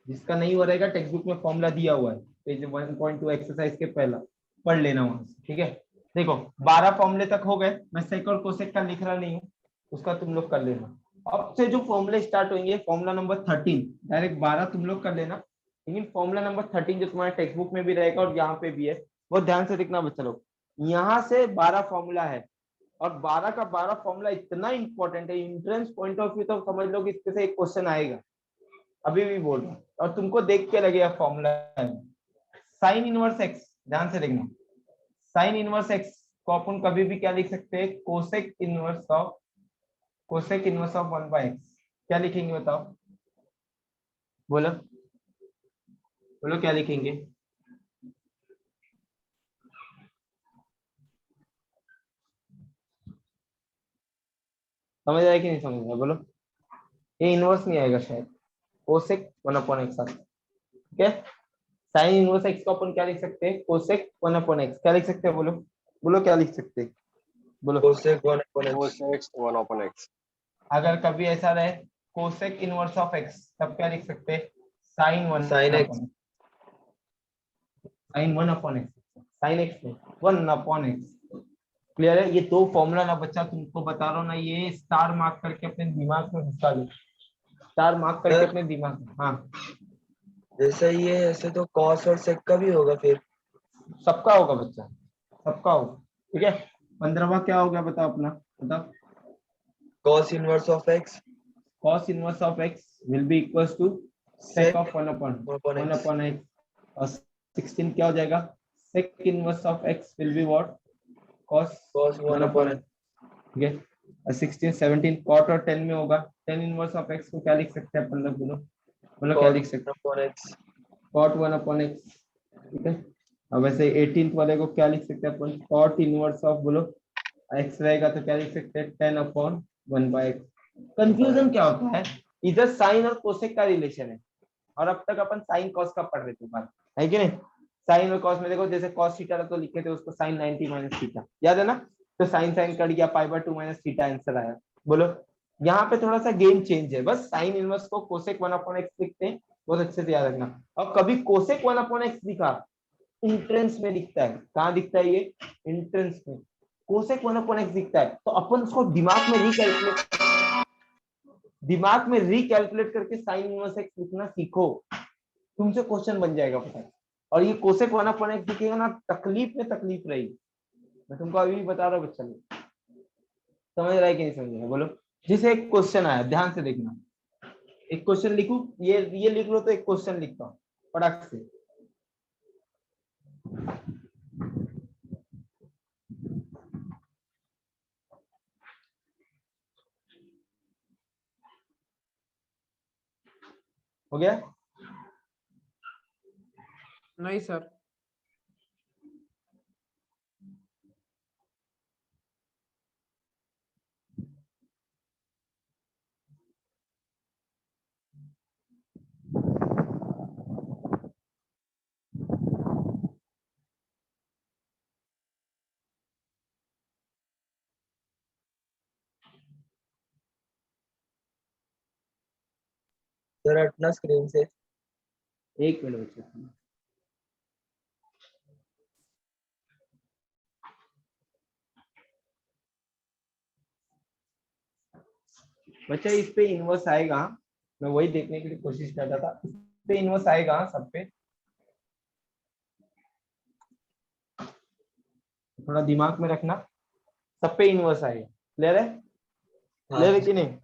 A: जिसका नहीं हो रहेगा टेक्स्ट बुक में फॉर्मूला दिया हुआ है, पेज 1.2 एक्सरसाइज के पहला पढ़ लेना वहां से, ठीक है? देखो 12 फॉर्मूले तक हो गए, मैं सेक और कोसेक का लिख रहा नहीं हूँ, उसका तुम लोग कर लेना। अब से जो फॉर्मूले स्टार्ट होंगे, फॉर्मूला नंबर 13 डायरेक्ट 12 तुम लोग कर लेना, लेकिन फॉर्मूला नंबर 13 जो तुम्हारे टेक्स्ट बुक में भी रहेगा और यहाँ पे भी है, वो ध्यान से देखना बच्चा लोग। यहाँ से 12 फॉर्मूला है, और 12 का 12 फॉर्मूला इतना इंपॉर्टेंट है, इंट्रेंस पॉइंट ऑफ व्यू तो समझ लो कि इसके से एक क्वेश्चन आएगा, अभी भी बोल रहा हूँ, और तुमको देख के लगेगा फॉर्मूला। साइन इनवर्स एक्स, ध्यान से देखना, साइन इनवर्स एक्स को अपन कभी भी क्या लिख सकते हैं? Cosec inverse of 1/x। क्या लिखेंगे बताओ? बोलो बोलो, क्या लिखेंगे? समझ आया कि नहीं समझ आया? बोलो। ये इनवर्स नहीं आएगा शायद, कोसेक 1/x, ठीक है? साइन इनवर्स एक्स को अपन क्या लिख सकते हैं? Cosec 1/x। क्या लिख सकते हैं? बोलो बोलो, क्या लिख सकते हैं? बोलो।
B: Cosec 1/x।
I: Cosec 1/x।
A: अगर कभी ऐसा रहे कोसेक इनवर्स ऑफ एक्स, तब क्या लिख सकते हैं? Sine
B: Sin x।
A: Sine 1/x, sine x 1/x। Clear है? ये दो फॉर्मूला ना बच्चा, तुमको बता रहा हूँ ना, ये स्टार मार्क करके अपने दिमाग में घुसा लो, स्टार मार्क करके अपने दिमाग में। हाँ,
B: जैसे ये ऐसे तो कॉस और सेक का भी होगा फिर।
A: सबका होगा बच्चा, सबका होगा, ठीक है? 15वां क्या हो गया बताओ अपना, बताओ।
B: Cos inverse of x.
A: cos inverse of x will be equals to sec of 1/x, और 16 क्या हो जाएगा? sec inverse of x will be what? cos
B: cos 1/x।
A: 1/x, ठीक है? और 16 17 cot और 10 में होगा, tan inverse of x को क्या लिख सकते हैं अपन लोग? बोलो बोलो, क्या लिख सकते हैं?
B: 1/x।
A: cot 1/x, ठीक है? अब वैसे 18th वाले को क्या लिख सकते हैं अपन? cot inverse of, बोलो, x रहेगा तो क्या लिख सकते हैं? 10/1/x। कंफ्यूजन क्या होता है? इधर साइन और कोसेक का रिलेशन है, और अब तक अपन साइन कॉस का पढ़ रहे थे, बात है कि नहीं? साइन और कॉस में देखो, जैसे कॉस थीटा तो लिखे थे उसको साइन 90 माइनस थीटा, याद है ना? तो साइन साइन कट गया, π/2 माइनस थीटा आंसर आया। बोलो, यहाँ पे थोड़ा सा गेम चेंज है, बस साइन इनवर्स को कोसेक 1/x लिखते हैं, बहुत अच्छे से याद रखना। और कभी कोसेक 1/x लिखा इंट्रेंस में दिखता है, कहाँ दिखता है ये? इंट्रेंस में कोसेक 1/x दिखता है, तो अपन उसको दिमाग में रिकैलकुलेट करके साइन इनवर्स एक्स लिखना सीखो, तुमसे क्वेश्चन बन जाएगा पता है। और ये कोसेक 1/x दिखेगा ना, तकलीफ में तकलीफ रहेगी, मैं तुमको अभी भी बता रहा हूँ बच्चा लोग। समझ रहा है कि नहीं समझ रहा है? बोलो। जिसे एक क्वेश्चन आया, ध्यान से देखना, एक क्वेश्चन लिखू, ये लिख लो, तो एक क्वेश्चन लिखता हूँ फटाक से। हो गया?
D: नहीं सर।
B: सर हटना स्क्रीन से।
A: एक मिनट बच्चे, बच्चा इस पे इनवर्स आएगा, मैं वही देखने के लिए कोशिश कर रहा था, इस पे इनवर्स आएगा सब पे, थोड़ा दिमाग में रखना, सब पे इनवर्स आएगा। क्लियर है?
B: हाँ
A: क्लियर है कि नहीं?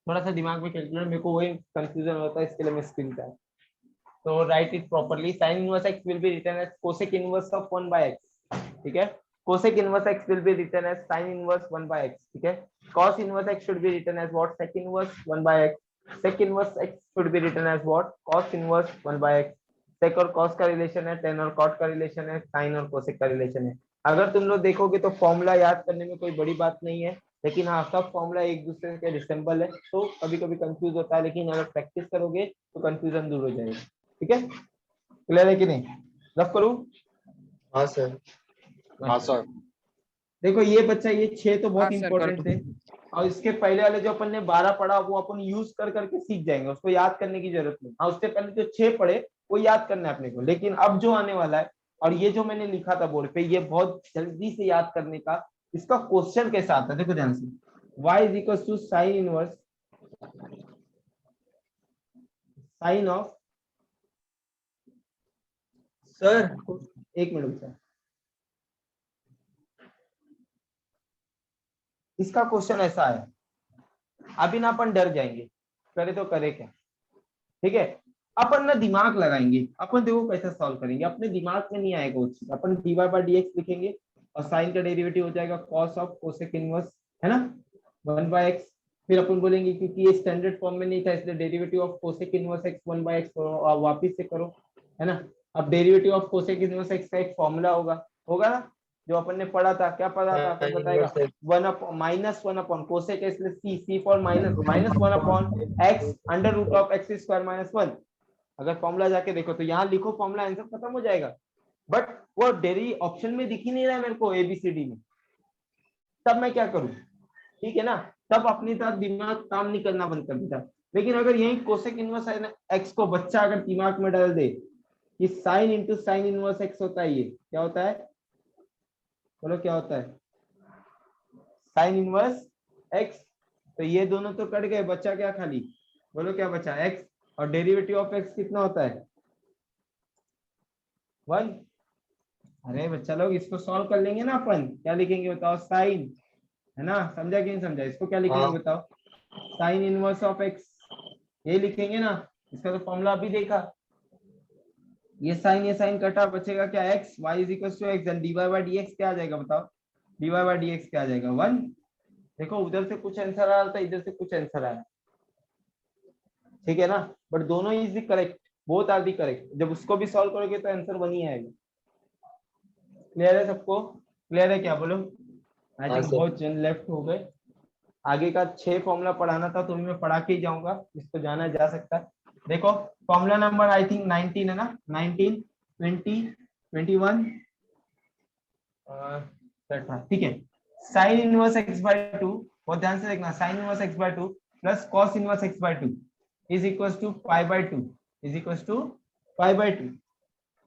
A: थोड़ा सा दिमाग में कैलकुलेट, मेरे को वही कंफ्यूजन होता है, इसके लिए मैं स्क्रीन पे। तो write it properly, sine inverse x will be written as cosec inverse of 1 by x, ठीक है। Cosec inverse x will be written as sine inverse 1 by x, ठीक है। cos inverse x should be written as what, sec inverse 1 by x. sec inverse x should be written as what, cos inverse 1 by x. sec और cos का relation है, tan और cot का relation है, sin और cosec का relation है। अगर तुम लोग देखोगे तो फॉर्मूला याद करने में कोई बड़ी बात नहीं है, लेकिन हाँ सब फॉर्मूला एक दूसरे के रिसेम्बल है, तो कभी कभी कंफ्यूज होता है, लेकिन अगर प्रैक्टिस करोगे तो कंफ्यूजन दूर हो जाएगा, ठीक है। क्लियर है कि नहीं? रफ करूं?
B: हाँ सर।
I: हाँ सर।
A: देखो ये बच्चा, ये 6 तो बहुत
D: हाँ सर, कर
A: इंपॉर्टेंट
D: दो।
A: थे, और इसके पहले वाले जो अपन ने 12 पढ़ा वो अपन यूज कर करके सीख जाएंगे, उसको याद करने की जरूरत नहीं। हाँ उससे पहले जो 6 पढ़े वो याद करना है अपने को, लेकिन अब जो आने वाला है और ये जो मैंने लिखा था बोर्ड पे, ये बहुत जल्दी से याद करने का, इसका क्वेश्चन कैसा आता है देखो ध्यान से। y is equal to sine inverse sine of,
B: sir
A: एक मिनट बच्चा, इसका क्वेश्चन ऐसा है, अभी ना अपन डर जाएंगे, करे तो करे क्या, ठीक है। अपन ना दिमाग लगाएंगे, अपन देखो कैसे सॉल्व करेंगे, अपने दिमाग में नहीं आएगा वो चीज, अपन dy बाय dx लिखेंगे और साइन का डेरिवेटिव हो जाएगा cos ऑफ कोसेक इनवर्स, है ना, 1 बाय x। फिर अपन बोलेंगे क्योंकि ये स्टैंडर्ड फॉर्म में नहीं था, इसलिए derivative of cosec inverse x 1 by x वापिस से करो, है ना। अब derivative of cosec inverse x का एक फॉर्मूला होगा ना, जो अपन ने पढ़ा था, क्या पढ़ा था अपन बताएगा, माइनस 1 अपॉन कोसेक इसलिए c for minus 1 upon x under root of x square minus 1। अगर फॉर्मूला जाके देखो तो यहाँ लिखो फॉर्मूला, आंसर खत्म हो जाएगा, बट वो डेरी ऑप्शन में दिख ही नहीं रहा है मेरे को ABCD में, तब मैं क्या करूं, ठीक है ना, तब अपनी तरफ दिमाग काम नहीं करना बंद कर देता। लेकिन अगर यही कोसेक इनवर्स एक्स को बच्चा अगर दिमाग में डाल दे कि sine into sine inverse x होता है, ये क्या होता है, बोलो क्या होता है, साइन इनवर्स एक्स, तो ये दोनों तो कट गए, बच्चा क्या खाली, बोलो क्या बचा, एक्स, और डेरिवेटिव ऑफ एक्स कितना होता है 1। अरे बच्चा लोग इसको सॉल्व कर लेंगे ना अपन, क्या लिखेंगे बताओ, साइन, है ना, समझा कि नहीं समझा, इसको क्या लिखेंगे
B: हाँ।
A: बताओ, साइन इनवर्स ऑफ एक्स, ये लिखेंगे ना, इसका तो फॉर्मूला अभी देखा, ये साइन कटा, बचेगा क्या x, y is equal to x, dy by dx क्या आ जाएगा बताओ, dy बाय dx क्या आ जाएगा 1। देखो उधर से कुछ आंसर आ रहा था, इधर से कुछ आंसर आया, ठीक है ना, बट दोनों is the correct, both are the correct, जब उसको भी सॉल्व करोगे तो आंसर 1 ही आएगा। क्लियर है सबको? क्लियर है क्या बोलो? आई
B: हाँ
A: थिंक
B: सर।
A: बहुत जन लेफ्ट हो गए, आगे का 6 फॉर्मूला पढ़ाना था तो मैं पढ़ा के ही जाऊंगा, इसको जाना जा सकता है। देखो फॉर्मूला नंबर आई थिंक 19 है ना, 19 20 21 ठीक है। साइन इनवर्स x बाय 2, बहुत ध्यान से देखना, sine inverse x by 2 plus cos inverse x by 2 is equals to pi by 2, is equals to pi by 2।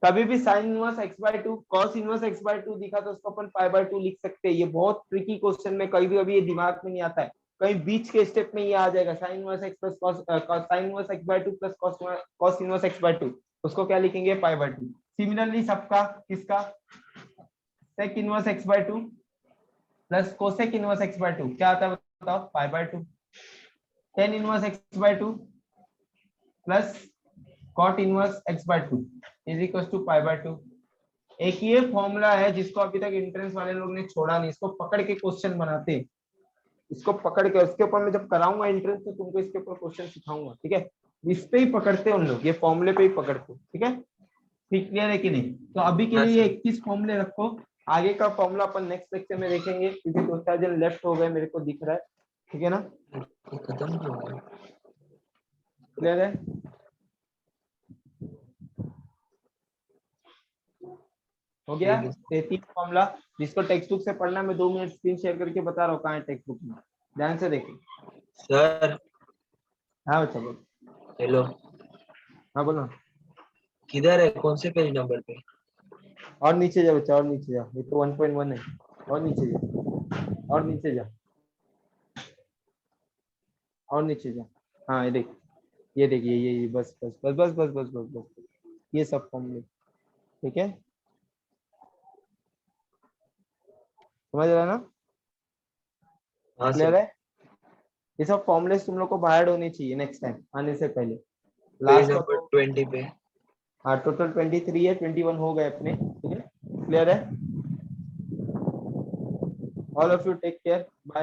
A: कभी भी sine inverse x by 2 cos inverse x by 2 दिखा तो उसको अपन पाई by 2 लिख सकते हैं। ये बहुत ट्रिकी क्वेश्चन में कभी भी ये दिमाग में नहीं आता है, कहीं बीच के स्टेप में ये आ जाएगा, sine inverse x plus cos sine inverse x by 2 plus cos inverse x by 2, उसको क्या लिखेंगे पाई बाय 2। सिमिलरली सबका किसका, sec inverse x by 2 plus cosec inverse x by 2 क्या आता है बताओ, pi by 2। Tan inverse x by 2 plus cot inverse x by 2 is equal to pi by 2। एक ये फॉर्मूला है जिसको अभी तक एंट्रेंस वाले लोग ने छोड़ा नहीं, इसको पकड़ के क्वेश्चन बनाते हैं, इसको पकड़ के, उसके ऊपर मैं जब कराऊंगा एंट्रेंस तो तुमको इसके ऊपर क्वेश्चन सिखाऊंगा, ठीक है। इस पे ही पकड़ते हैं उन लोग, ये फॉर्मूले पे ही पकड़ते, ठीक है। ठीक क्लियर है कि नहीं? तो अभी के लिए ये 21 फॉर्मूले रखो, आगे का फॉर्मूला अपन नेक्स्ट लेक्चर में देखेंगे, क्योंकि 2-4 जन लेफ्ट हो गए मेरे को दिख रहा है, ठीक है ना,
B: खत्म हो गया।
A: क्लियर है? हो गया 33 फॉर्मूला, जिसको टेक्स्ट बुक से पढ़ना, मैं 2 मिनट स्क्रीन शेयर करके बता रहा हूँ कहाँ है टेक्स्ट बुक में, ध्यान से देखो।
B: सर
A: हाँ बच्चा बोलो।
B: हेलो,
A: हाँ बोलो।
B: किधर है, कौन से पेज नंबर पे?
A: और नीचे जा बच्चा, और नीचे जा, ये तो 1.1 है। और नीचे जा, और नीचे जा, और नीचे जा। हाँ ये देख, ये देखिए, ये बस बस बस बस बस बस बस बस, ये सब फॉर्मूले, ठीक है, समझ रहा है ना,
B: हाँ
A: क्लियर
B: सर,
A: है। ये सब फॉर्मूले तुम लोग को बाहर होनी चाहिए नेक्स्ट टाइम आने से पहले।
B: पेज
A: लास्ट का
B: नंबर
A: तो
B: 20 पे।
A: हाँ टोटल 23 है, 21 हो गए अपने, ठीक है, क्लियर है। All of you take care, bye.